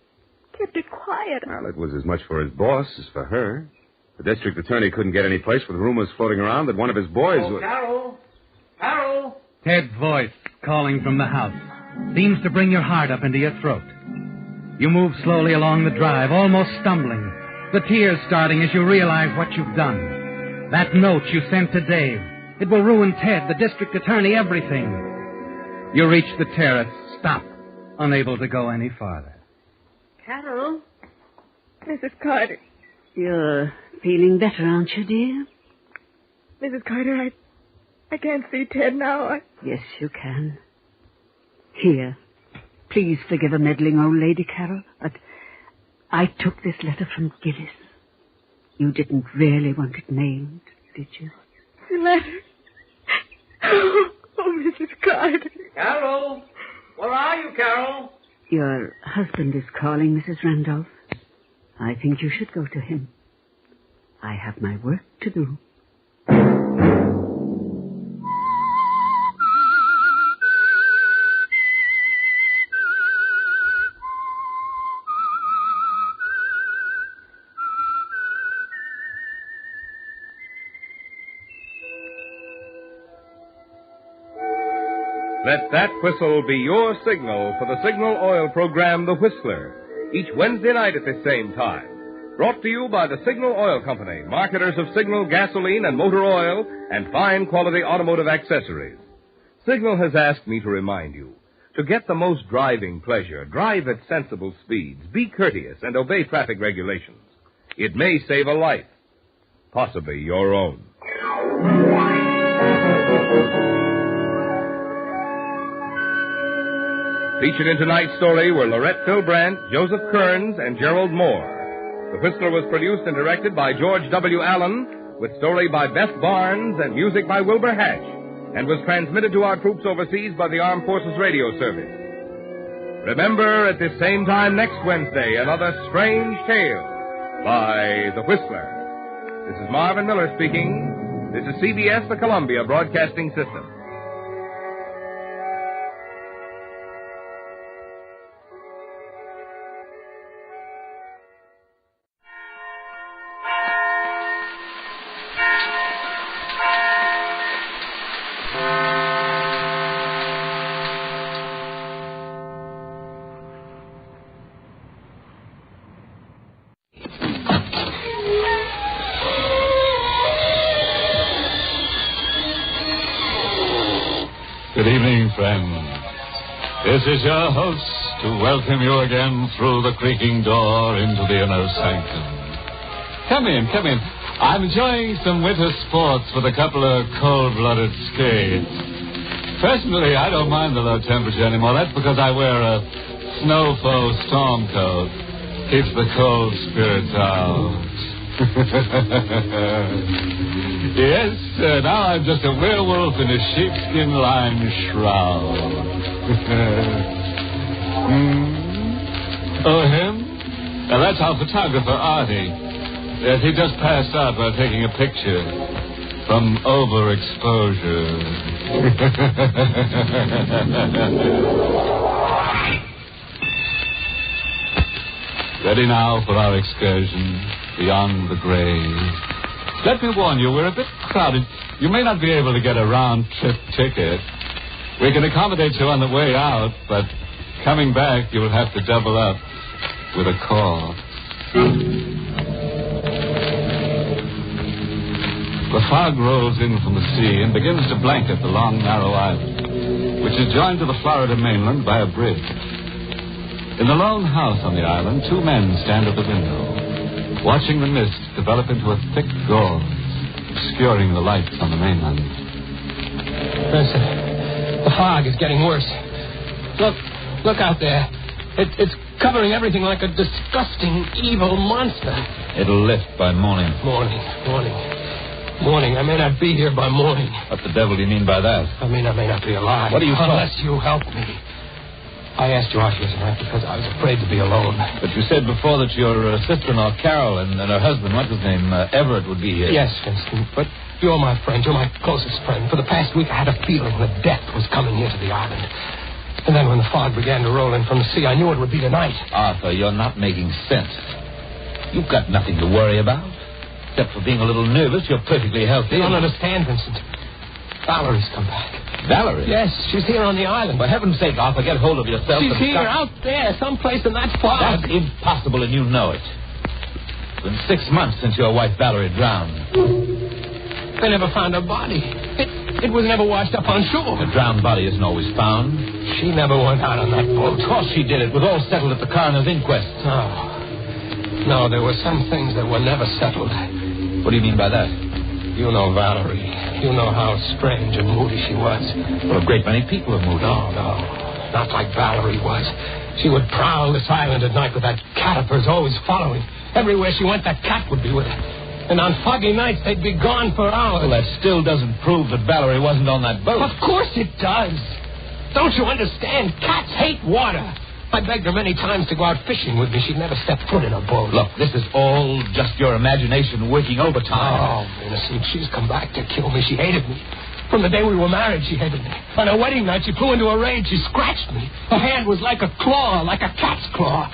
kept it quiet. Well, it was as much for his boss as for her. The district attorney couldn't get any place with rumors floating around that one of his boys was... Carol! Carol! Ted's voice calling from the house seems to bring your heart up into your throat. You move slowly along the drive, almost stumbling, the tears starting as you realize what you've done. That note you sent to Dave. It will ruin Ted, the district attorney, everything. You reach the terrace, stop, unable to go any farther. Carol? Mrs. Carter. You're feeling better, aren't you, dear? Mrs. Carter, I can't see Ted now. Yes, you can. Here. Please forgive a meddling old lady, Carol, but I took this letter from Gillis. You didn't really want it named, did you? The letter? Oh, Mrs. Carter. Carol! Where are you, Carol? Your husband is calling, Mrs. Randolph. I think you should go to him. I have my work to do. Let that whistle be your signal for the Signal Oil program, The Whistler, each Wednesday night at the same time. Brought to you by the Signal Oil Company, marketers of Signal gasoline and motor oil and fine quality automotive accessories. Signal has asked me to remind you, to get the most driving pleasure, drive at sensible speeds, be courteous, and obey traffic regulations. It may save a life, possibly your own. Featured in tonight's story were Lorette Philbrandt, Joseph Kearns, and Gerald Moore. The Whistler was produced and directed by George W. Allen, with story by Beth Barnes and music by Wilbur Hatch, and was transmitted to our troops overseas by the Armed Forces Radio Service. Remember, at this same time next Wednesday, another strange tale by The Whistler. This is Marvin Miller speaking. This is CBS, the Columbia Broadcasting System. Good evening, friends. This is your host to welcome you again through the creaking door into the inner sanctum. Come in, come in. I'm enjoying some winter sports with a couple of cold-blooded skates. Personally, I don't mind the low temperature anymore. That's because I wear a snow-faux storm coat. Keeps the cold spirits out. Yes, now I'm just a werewolf in a sheepskin-lined shroud. Oh, him? Now, that's our photographer, Artie. Yes, he just passed out while taking a picture from overexposure. Ready now for our excursion beyond the grave. Let me warn you, we're a bit crowded. You may not be able to get a round-trip ticket. We can accommodate you on the way out, but coming back, you'll have to double up with a call. The fog rolls in from the sea and begins to blanket the long, narrow island, which is joined to the Florida mainland by a bridge. In the lone house on the island, two men stand at the window, watching the mist develop into a thick gauze, obscuring the lights on the mainland. Listen, the fog is getting worse. Look out there. It's covering everything like a disgusting, evil monster. It'll lift by morning. Morning. I may not be here by morning. What the devil do you mean by that? I mean, I may not be alive. What are you Unless you help me. I asked you out here tonight because I was afraid to be alone. But you said before that your sister-in-law, Carol, and her husband, what's his name, Everett, would be here. Yes, Vincent, but you're my friend. You're my closest friend. For the past week, I had a feeling that death was coming here to the island. And then when the fog began to roll in from the sea, I knew it would be tonight. Arthur, you're not making sense. You've got nothing to worry about. Except for being a little nervous, you're perfectly healthy. You don't understand, Vincent. Valerie's come back. Valerie? Yes, she's here on the island. For heaven's sake, Arthur, get hold of yourself. She's here, out there, someplace in that fog. That's impossible, and you know it. It's been 6 months since your wife Valerie drowned. They never found her body. It was never washed up on shore. A drowned body isn't always found. She never went out on that boat. Of course she did. It was all settled at the coroner's inquest. No, there were some things that were never settled. What do you mean by that? You know Valerie. You know how strange and moody she was. Well, a great many people are moody. No. Not like Valerie was. She would prowl this island at night with that cat of hers always following. Everywhere she went, that cat would be with her. And on foggy nights, they'd be gone for hours. Well, that still doesn't prove that Valerie wasn't on that boat. Of course it does. Don't you understand? Cats hate water. I begged her many times to go out fishing with me. She'd never step foot in a boat. Look, this is all just your imagination working overtime. Oh, innocent. She's come back to kill me. She hated me. From the day we were married, she hated me. On her wedding night, she flew into a rage. She scratched me. Her hand was like a claw, like a cat's claw.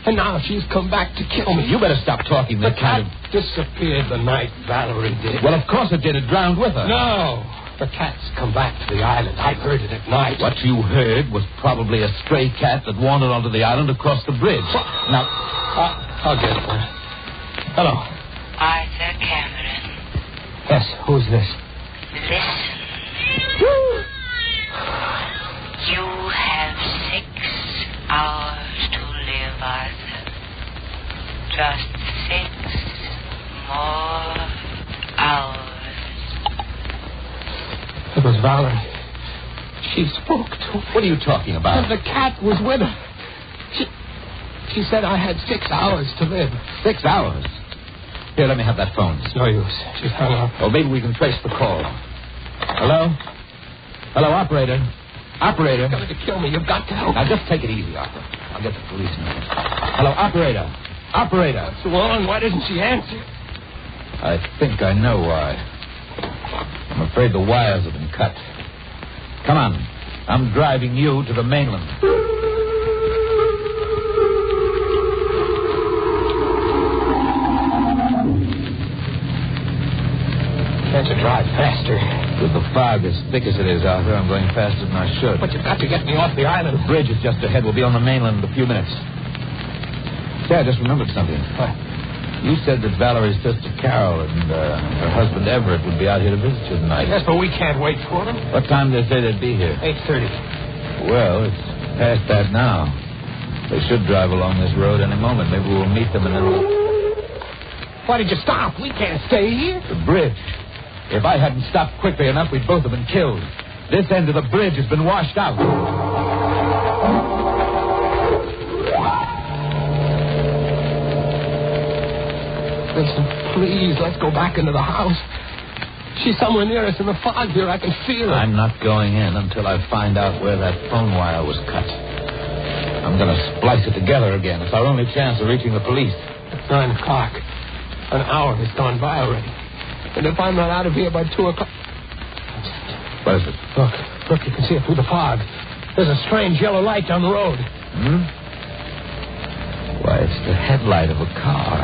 And now she's come back to kill me. You better stop talking. The cat disappeared the night Valerie did. Well, of course it did. It drowned with her. No. The cat's come back to the island. I heard it at night. What you heard was probably a stray cat that wandered onto the island across the bridge. Now, I'll get it for her. Hello. Arthur Cameron. Yes, who's this? Listen. You have 6 hours to live, Arthur. Just 6 more hours. It was Valerie. She spoke to me. What are you talking about? And the cat was with her. She said I had 6 hours to live. 6 hours? Here, let me have that phone. It's no use. She's hung up. Well, maybe we can trace the call. Hello? Hello, operator. Operator. You're going to kill me. You've got to help. Now, just take it easy, Arthur. I'll get the policeman. Hello, operator. Operator. What's wrong? Why doesn't she answer? I think I know why. I'm afraid the wires have been cut. Come on. I'm driving you to the mainland. Can't you drive faster? With the fog as thick as it is, Arthur, I'm going faster than I should. But you've got to get me off the island. The bridge is just ahead. We'll be on the mainland in a few minutes. Say, I just remembered something. What? You said that Valerie's sister Carol and her husband Everett would be out here to visit you tonight. Yes, but we can't wait for them. What time did they say they'd be here? 8:30. Well, it's past that now. They should drive along this road any moment. Maybe we'll meet them and then we'll... Why did you stop? We can't stay here. The bridge. If I hadn't stopped quickly enough, we'd both have been killed. This end of the bridge has been washed out. Vincent, please, let's go back into the house. She's somewhere near us in the fog here. I can feel her. I'm not going in until I find out where that phone wire was cut. I'm going to splice it together again. It's our only chance of reaching the police. It's 9 o'clock. An hour has gone by already. And if I'm not out of here by 2 o'clock... What is it? Look, you can see it through the fog. There's a strange yellow light down the road. Why, it's the headlight of a car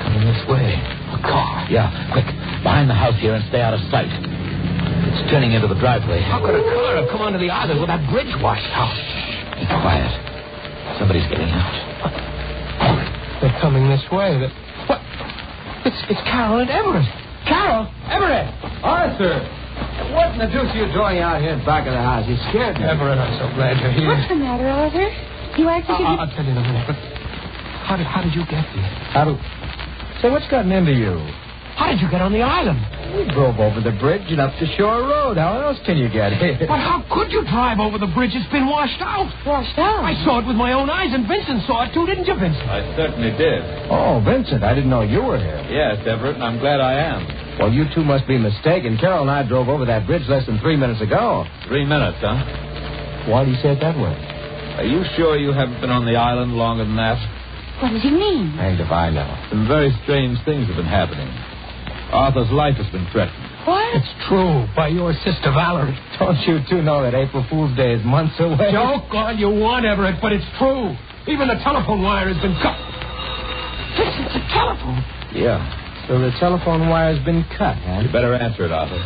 coming this way. A car? Yeah, quick. Behind the house here and stay out of sight. It's turning into the driveway. How could a car have come onto the island with that bridge washed out? Be quiet. Somebody's getting out. They're coming this way. What? It's Carol and Everett. Carol! Everett! Arthur! What in the deuce are you doing out here in back of the house? You scared me. Everett, I'm so glad you're here. What's the matter, Arthur? You acted I'll tell you in a minute, but how did you get here? Say, what's gotten into you? How did you get on the island? We drove over the bridge and up to Shore Road. How else can you get here? But how could you drive over the bridge? It's been washed out. Washed out? I saw it with my own eyes, and Vincent saw it too, didn't you, Vincent? I certainly did. Oh, Vincent, I didn't know you were here. Yes, Everett, and I'm glad I am. Well, you two must be mistaken. Carol and I drove over that bridge less than 3 minutes ago. 3 minutes, huh? Why do you say it that way? Are you sure you haven't been on the island longer than that? What does he mean? Hanged if I know. Some very strange things have been happening. Arthur's life has been threatened. What? It's true, by your sister Valerie. Don't you two know that April Fool's Day is months away? Joke all you want, Everett, but it's true. Even the telephone wire has been cut. This is the telephone. Yeah. So the telephone wire's been cut, huh? You better answer it, Arthur.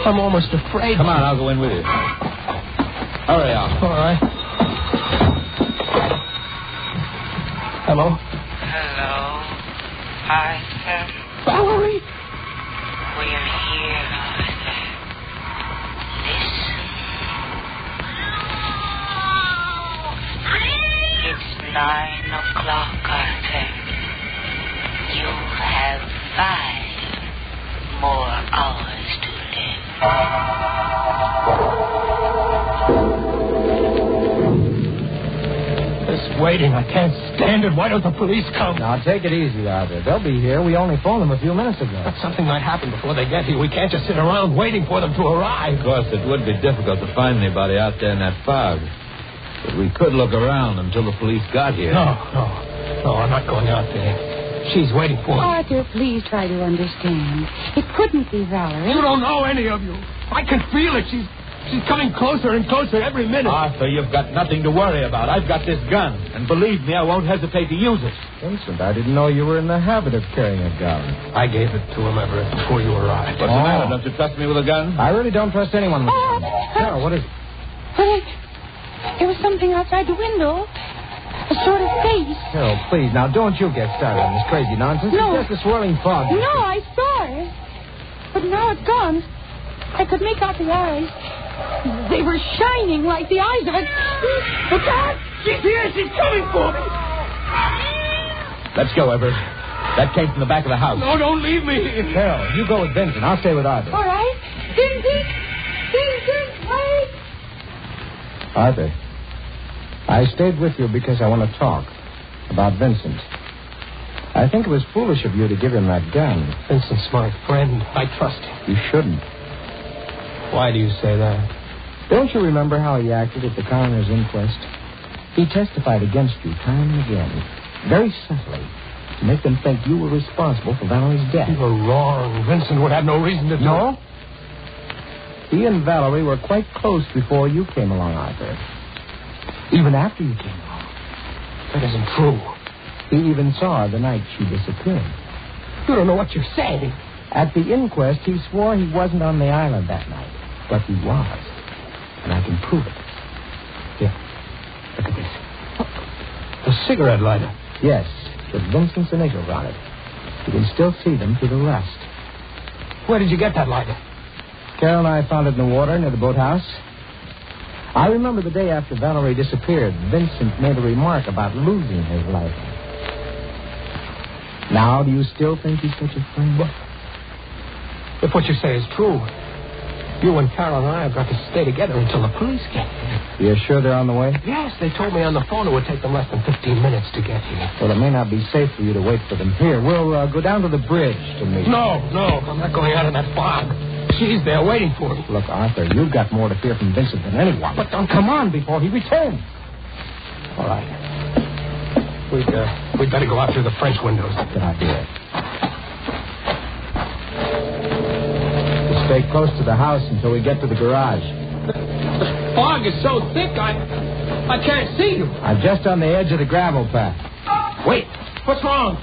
I'm almost afraid. Come on, I'll go in with you. Hurry up. All right. Hello? Hello, Arthur. Valerie? We're here, Arthur. Listen. It's 9 o'clock, Arthur. You have 5 more hours to live. This waiting, I can't stand it. Why don't the police come? Now, take it easy, Arthur. They'll be here. We only phoned them a few minutes ago. But something might happen before they get here. We can't just sit around waiting for them to arrive. Of course, it would be difficult to find anybody out there in that fog. But we could look around until the police got here. No, I'm not going out there. She's waiting for me. Arthur, please try to understand. It couldn't be Valerie. You don't know any of you. I can feel it. She's coming closer and closer every minute. Arthur, you've got nothing to worry about. I've got this gun. And believe me, I won't hesitate to use it. Vincent, I didn't know you were in the habit of carrying a gun. I gave it to him, Everett, before you arrived. What's the matter? Don't you trust me with a gun? I really don't trust anyone with a gun. Carol, what is it? There was something outside the window. A sort of face. Carol, please, now don't you get started on this crazy nonsense. No. It's just a swirling fog. No, I saw it. But now it's gone. I could make out the eyes. They were shining like the eyes of a... Look out! She's here! She's coming for me! Let's go, Everett. That came from the back of the house. No, don't leave me. Carol, you go with Vincent. I'll stay with Arthur. All right. Vincent, wait. Arthur, I stayed with you because I want to talk about Vincent. I think it was foolish of you to give him that gun. Vincent's my friend. I trust him. You shouldn't. Why do you say that? Don't you remember how he acted at the coroner's inquest? He testified against you time and again, very subtly, to make them think you were responsible for Valerie's death. You were wrong. Vincent would have no reason to do No? He and Valerie were quite close before you came along, Arthur. Even after you came along. That isn't true. He even saw her the night she disappeared. You don't know what you're saying. At the inquest, he swore he wasn't on the island that night. But he was. And I can prove it. Here. Look at this. A cigarette lighter. Yes, with Vincent's initials on it. You can still see them through the rust. Where did you get that lighter? Carol and I found it in the water near the boathouse. I remember the day after Valerie disappeared, Vincent made a remark about losing his lighter. Now, do you still think he's such a friend? If what you say is true, You and Carol and I have got to stay together until the police get here. You're sure they're on the way? Yes, they told me on the phone it would take them less than 15 minutes to get here. Well, it may not be safe for you to wait for them here. We'll go down to the bridge to meet No, I'm not going out in that fog. She's there waiting for me. Look, Arthur, you've got more to fear from Vincent than anyone. But don't come on before he returns. All right. We'd better go out through the French windows. Good idea. We'll stay close to the house until we get to the garage. The fog is so thick, I can't see you. I'm just on the edge of the gravel path. Wait, what's wrong?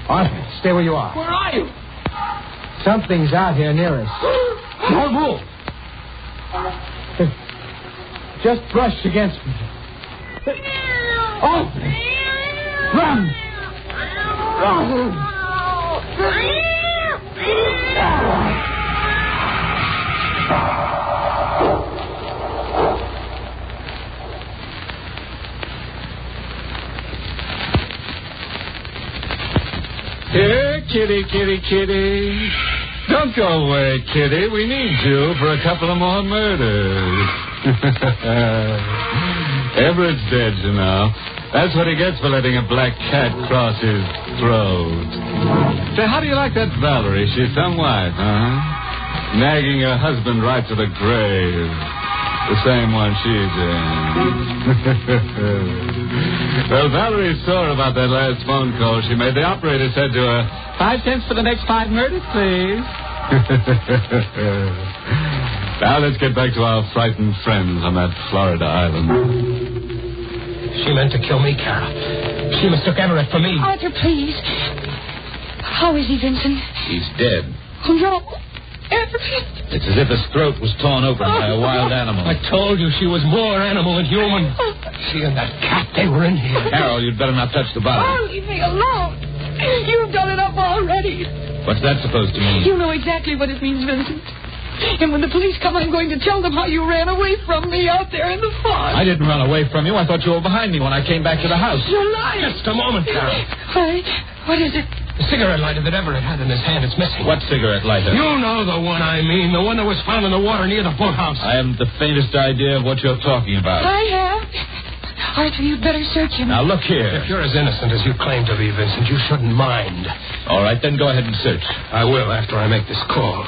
Arthur, stay where you are. Where are you? Something's out here near us. Don't move. Just brushed against me. Oh! Run! Here, kitty, kitty, kitty. Don't go away, kitty. We need you for a couple of more murders. Everett's dead, you know. That's what he gets for letting a black cat cross his throat. Say, how do you like that Valerie? She's some wife, huh? Nagging her husband right to the grave. The same one she's in. Well, Valerie's sore about that last phone call she made. The operator said to her, 5 cents for the next 5 murders, please. Now let's get back to our frightened friends on that Florida island. She meant to kill me, Carol. She mistook Everett for me. Arthur, please. How is he, Vincent? He's dead. Oh, no. Everett. It's as if his throat was torn open by a wild animal. I told you she was more animal than human. She and that cat, they were in here. Carol, you'd better not touch the body. Oh, leave me alone. You've done enough already. What's that supposed to mean? You know exactly what it means, Vincent. And when the police come, I'm going to tell them how you ran away from me out there in the fog. I didn't run away from you. I thought you were behind me when I came back to the house. You're lying. Just a moment, Carol. What is it? The cigarette lighter that Everett had in his hand, it's missing. What cigarette lighter? You know the one I mean. The one that was found in the water near the boathouse. I haven't the faintest idea of what you're talking about. I have. Arthur, you'd better search him. Now, look here. If you're as innocent as you claim to be, Vincent, you shouldn't mind. All right, then go ahead and search. I will after I make this call.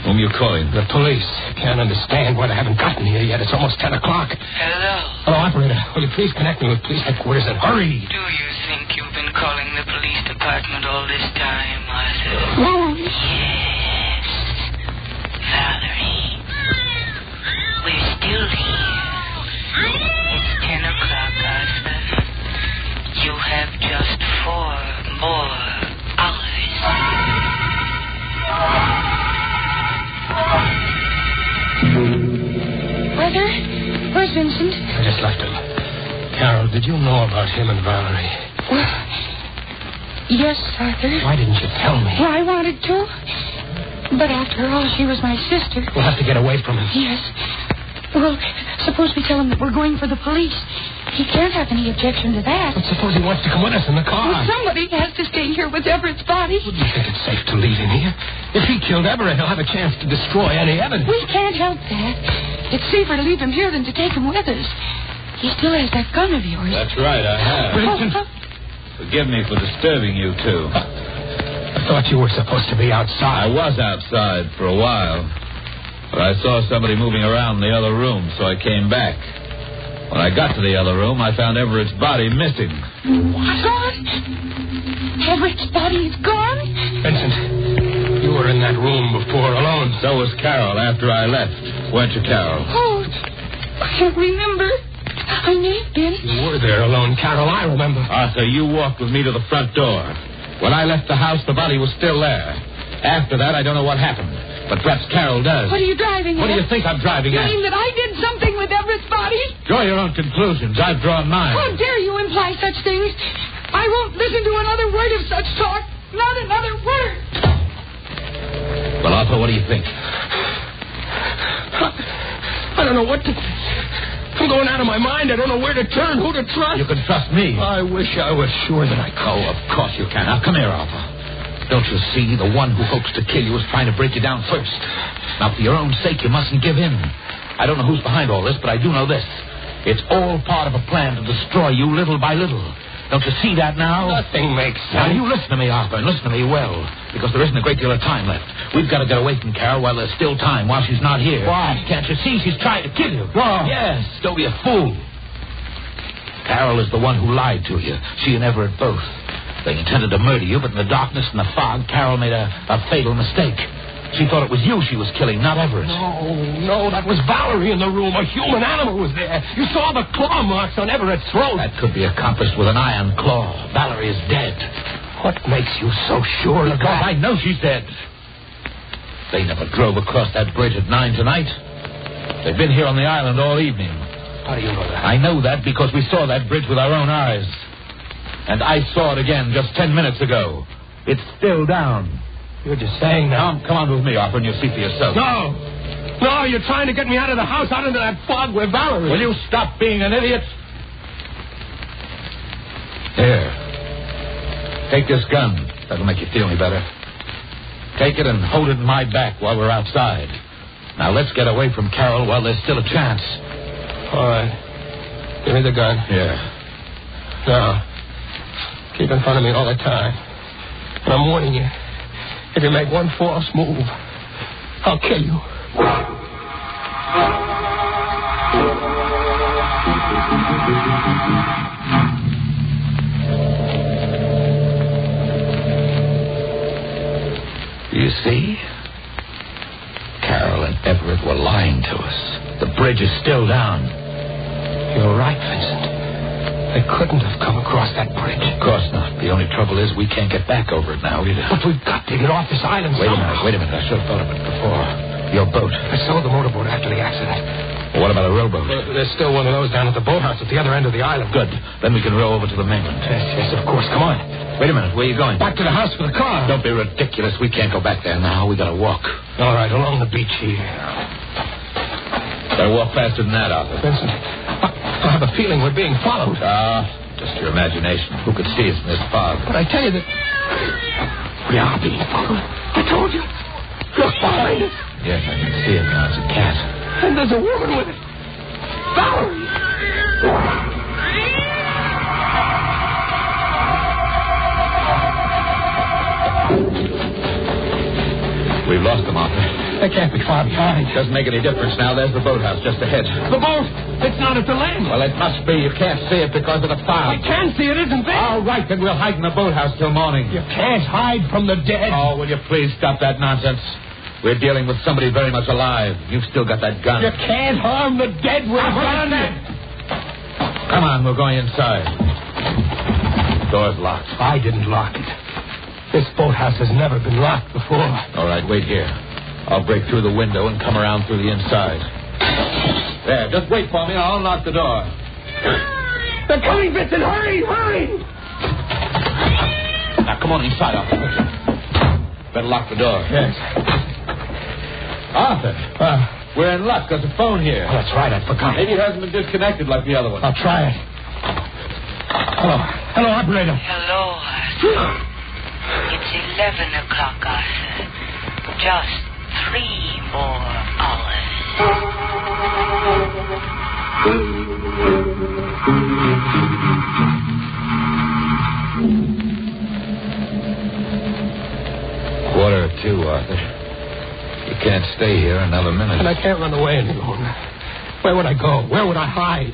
Whom you calling? The police. Can't understand why they haven't gotten here yet. It's almost 10 o'clock. Hello. Hello, operator. Will you please connect me with police headquarters and hurry? Do you think you've been calling the police department all this time, Arthur? Yes. Valerie. We're still here. It's 10 o'clock, Arthur. You have just 4 more hours. Arthur? Where's Vincent? I just left him. Carol, did you know about him and Valerie? Well, yes, Arthur. Why didn't you tell me? Well, I wanted to. But after all, she was my sister. We'll have to get away from him. Yes. Well, suppose we tell him that we're going for the police. He can't have any objection to that. But suppose he wants to come with us in the car. Well, somebody has to stay here with Everett's body. Well, do you think it's safe to leave him here? If he killed Everett, he'll have a chance to destroy any evidence. We can't help that. It's safer to leave him here than to take him with us. He still has that gun of yours. That's right, I have. Vincent. Forgive me for disturbing you, too. I thought you were supposed to be outside. I was outside for a while. But I saw somebody moving around in the other room, so I came back. When I got to the other room, I found Everett's body missing. What? Gone? Everett's body is gone? Vincent, you were in that room before alone. So was Carol after I left. Weren't you, Carol? Oh, I can't remember. I may have been. You were there alone, Carol. I remember. Arthur, you walked with me to the front door. When I left the house, the body was still there. After that, I don't know what happened. But perhaps Carol does. What are you driving at? What do you think I'm driving You at? mean that I did something with Everett's body? Draw your own conclusions. I've drawn mine. How dare you imply such things? I won't listen to another word of such talk. Not another word. Well, Arthur, what do you think? I don't know what to... I'm going out of my mind. I don't know where to turn, who to trust. You can trust me. I wish I was sure that I could. Oh, of course you can. Now, come here, Arthur. Don't you see? The one who hopes to kill you is trying to break you down first. Now, for your own sake, you mustn't give in. I don't know who's behind all this, but I do know this. It's all part of a plan to destroy you little by little. Don't you see that now? Nothing makes sense. Now, you listen to me, Arthur, and listen to me well, because there isn't a great deal of time left. We've got to get away from Carol while there's still time, while she's not here. Why? Can't you see she's trying to kill you? No. Yes, don't be a fool. Carol is the one who lied to you. She and Everett both. They intended to murder you, but in the darkness and the fog, Carol made a fatal mistake. She thought it was you she was killing, not Everett. No, that was Valerie in the room. A human animal was there. You saw the claw marks on Everett's throat. That could be accomplished with an iron claw. Valerie is dead. What makes you so sure of that? I know she's dead. They never drove across that bridge at 9 tonight. They've been here on the island all evening. How do you know that? I know that because we saw that bridge with our own eyes. And I saw it again just 10 minutes ago. It's still down. You're just saying that. Come on with me, Arthur, and you'll see for yourself. No, you're trying to get me out of the house, out into that fog with Valerie. Will you stop being an idiot? Here. Take this gun. That'll make you feel any better. Take it and hold it in my back while we're outside. Now, let's get away from Carol while there's still a chance. All right. Give me the gun. Here. Now, keep in front of me all the time. And I'm warning you. If you make one false move, I'll kill you. You see? Carol and Everett were lying to us. The bridge is still down. You're right, Vincent. They couldn't have come across that bridge. Of course not. The only trouble is we can't get back over it now either. But we've got to get off this island Wait a minute. I should have thought of it before. Your boat. I sold the motorboat after the accident. Well, what about a rowboat? Well, there's still one of those down at the boathouse at the other end of the island. Good. Then we can row over to the mainland. Yes, of course. Come on. Wait a minute. Where are you going? Back to the house for the car. Don't be ridiculous. We can't go back there now. We gotta walk. All right, along the beach here. Better walk faster than that, Arthur. Vincent, I have a feeling we're being followed. Just your imagination. Who could see us in this fog? But I tell you that we are being followed. I told you. Look behind us. Yes, I can see it now. It's a cat. And there's a woman with it. Valerie. We've lost them, Arthur. They can't be far behind. Doesn't make any difference now. There's the boathouse just ahead. The boat? It's not at the land. Well, it must be. You can't see it because of the fog. I can see it isn't there. All right, then we'll hide in the boathouse till morning. You can't hide from the dead. Oh, will you please stop that nonsense? We're dealing with somebody very much alive. You've still got that gun. You can't harm the dead with a gun. Come on, we're going inside. The door's locked. I didn't lock it. This boathouse has never been locked before. All right, wait here. I'll break through the window and come around through the inside. There, just wait for me. I'll unlock the door. They're coming, Vincent. Hurry. Now, come on inside, Arthur. Better lock the door. Yes. Arthur, we're in luck. There's a phone here. Oh, that's right. I forgot. Maybe it hasn't been disconnected like the other one. I'll try it. Hello, operator. Hello, Arthur. It's 11 o'clock, Arthur. Just 3 more hours. Quarter to 2, Arthur. You can't stay here another minute. And I can't run away any longer. Where would I go? Where would I hide?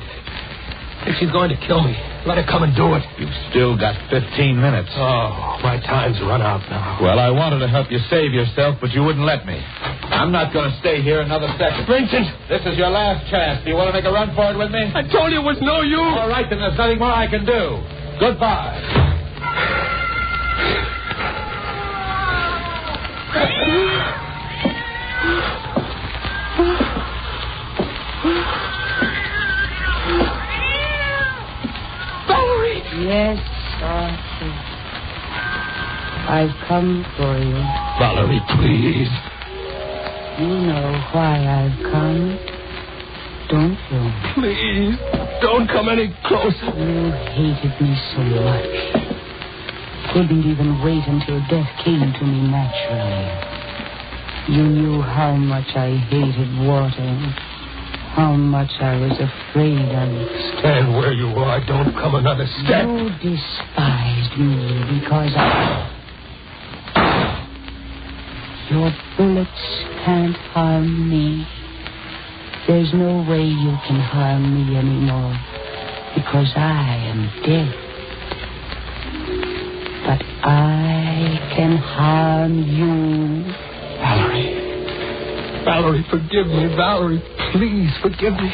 If she's going to kill me, let her come and do it. You've still got 15 minutes. Oh, my time's run out now. Well, I wanted to help you save yourself, but you wouldn't let me. I'm not going to stay here another second. Vincent! This is your last chance. Do you want to make a run for it with me? I told you it was no use. All right, then there's nothing more I can do. Goodbye. Valerie! Yes, Arthur. I've come for you. Valerie, please. You know why I've come, don't you? Please, don't come any closer. You hated me so much. couldn't even wait until death came to me naturally. You knew how much I hated water, how much I was afraid of it. Stand where you are. Don't come another step. You despised me because Your bullets can't harm me. There's no way you can harm me anymore because I am dead. But I can harm you. Valerie, forgive me. Valerie, please forgive me.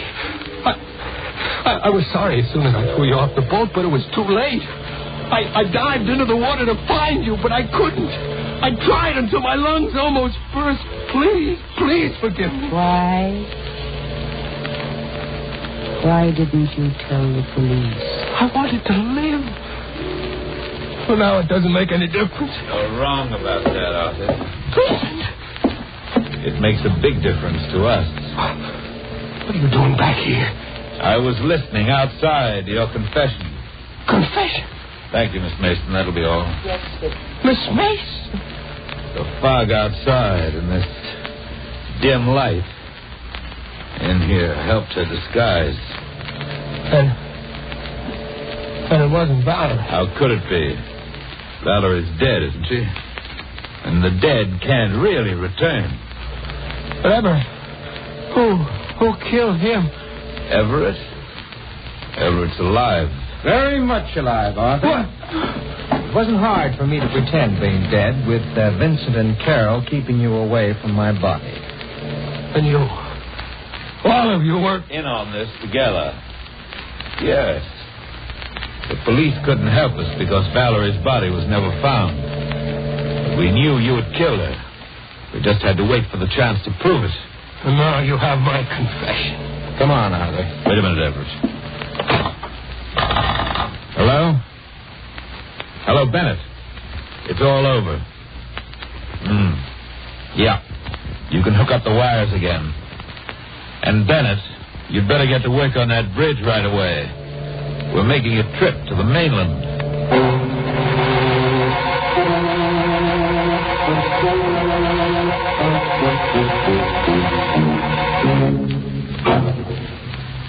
I was sorry as soon as I threw you off the boat, but it was too late. I dived into the water to find you, but I couldn't. I tried until my lungs almost burst. Please forgive me. Why didn't you tell the police? I wanted to live. Well, now it doesn't make any difference. You're wrong about that, Arthur. It makes a big difference to us. What are you doing back here? I was listening outside to your confession. Confession? Thank you, Miss Mason. That'll be all. Yes, sir. Miss Mason? The fog outside and this dim light in here helped her disguise. And it wasn't Valerie. How could it be? Valerie's dead, isn't she? And the dead can't really return. But Everett, who killed him? Everett? Everett's alive. Very much alive, Arthur. What? It wasn't hard for me to pretend being dead with Vincent and Carol keeping you away from my body. And you, all of you worked in on this together. Yes. The police couldn't help us because Valerie's body was never found. But we knew you had killed her. We just had to wait for the chance to prove it. And now you have my confession. Come on, Arthur. Wait a minute, Everett. Hello? Hello, Bennett. It's all over. Yeah. You can hook up the wires again. And Bennett, you'd better get to work on that bridge right away. We're making a trip to the mainland.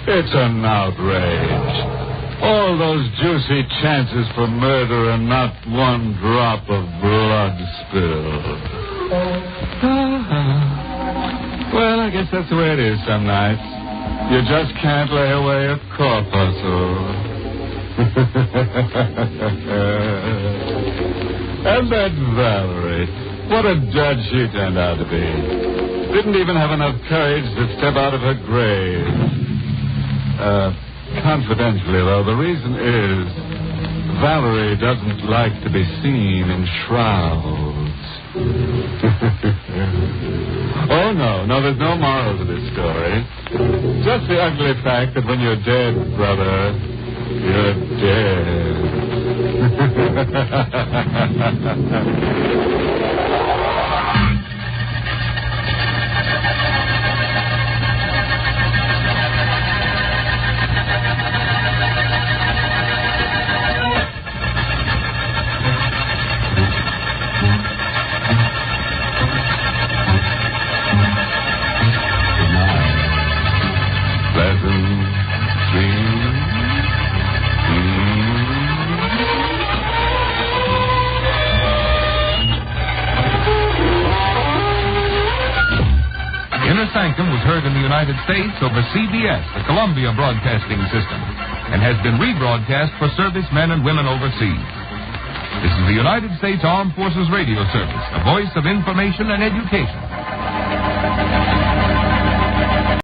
It's an outrage. All those juicy chances for murder and not one drop of blood spilled. Well, I guess that's the way it is some nights. You just can't lay away a corpuscle. And that Valerie, what a judge she turned out to be. Didn't even have enough courage to step out of her grave. Confidentially, though, the reason is Valerie doesn't like to be seen in shrouds. Oh, no, there's no moral to this story. Just the ugly fact that when you're dead, brother, you're dead. Sanctum was heard in the United States over CBS, the Columbia Broadcasting System, and has been rebroadcast for servicemen and women overseas. This is the United States Armed Forces Radio Service, the voice of information and education.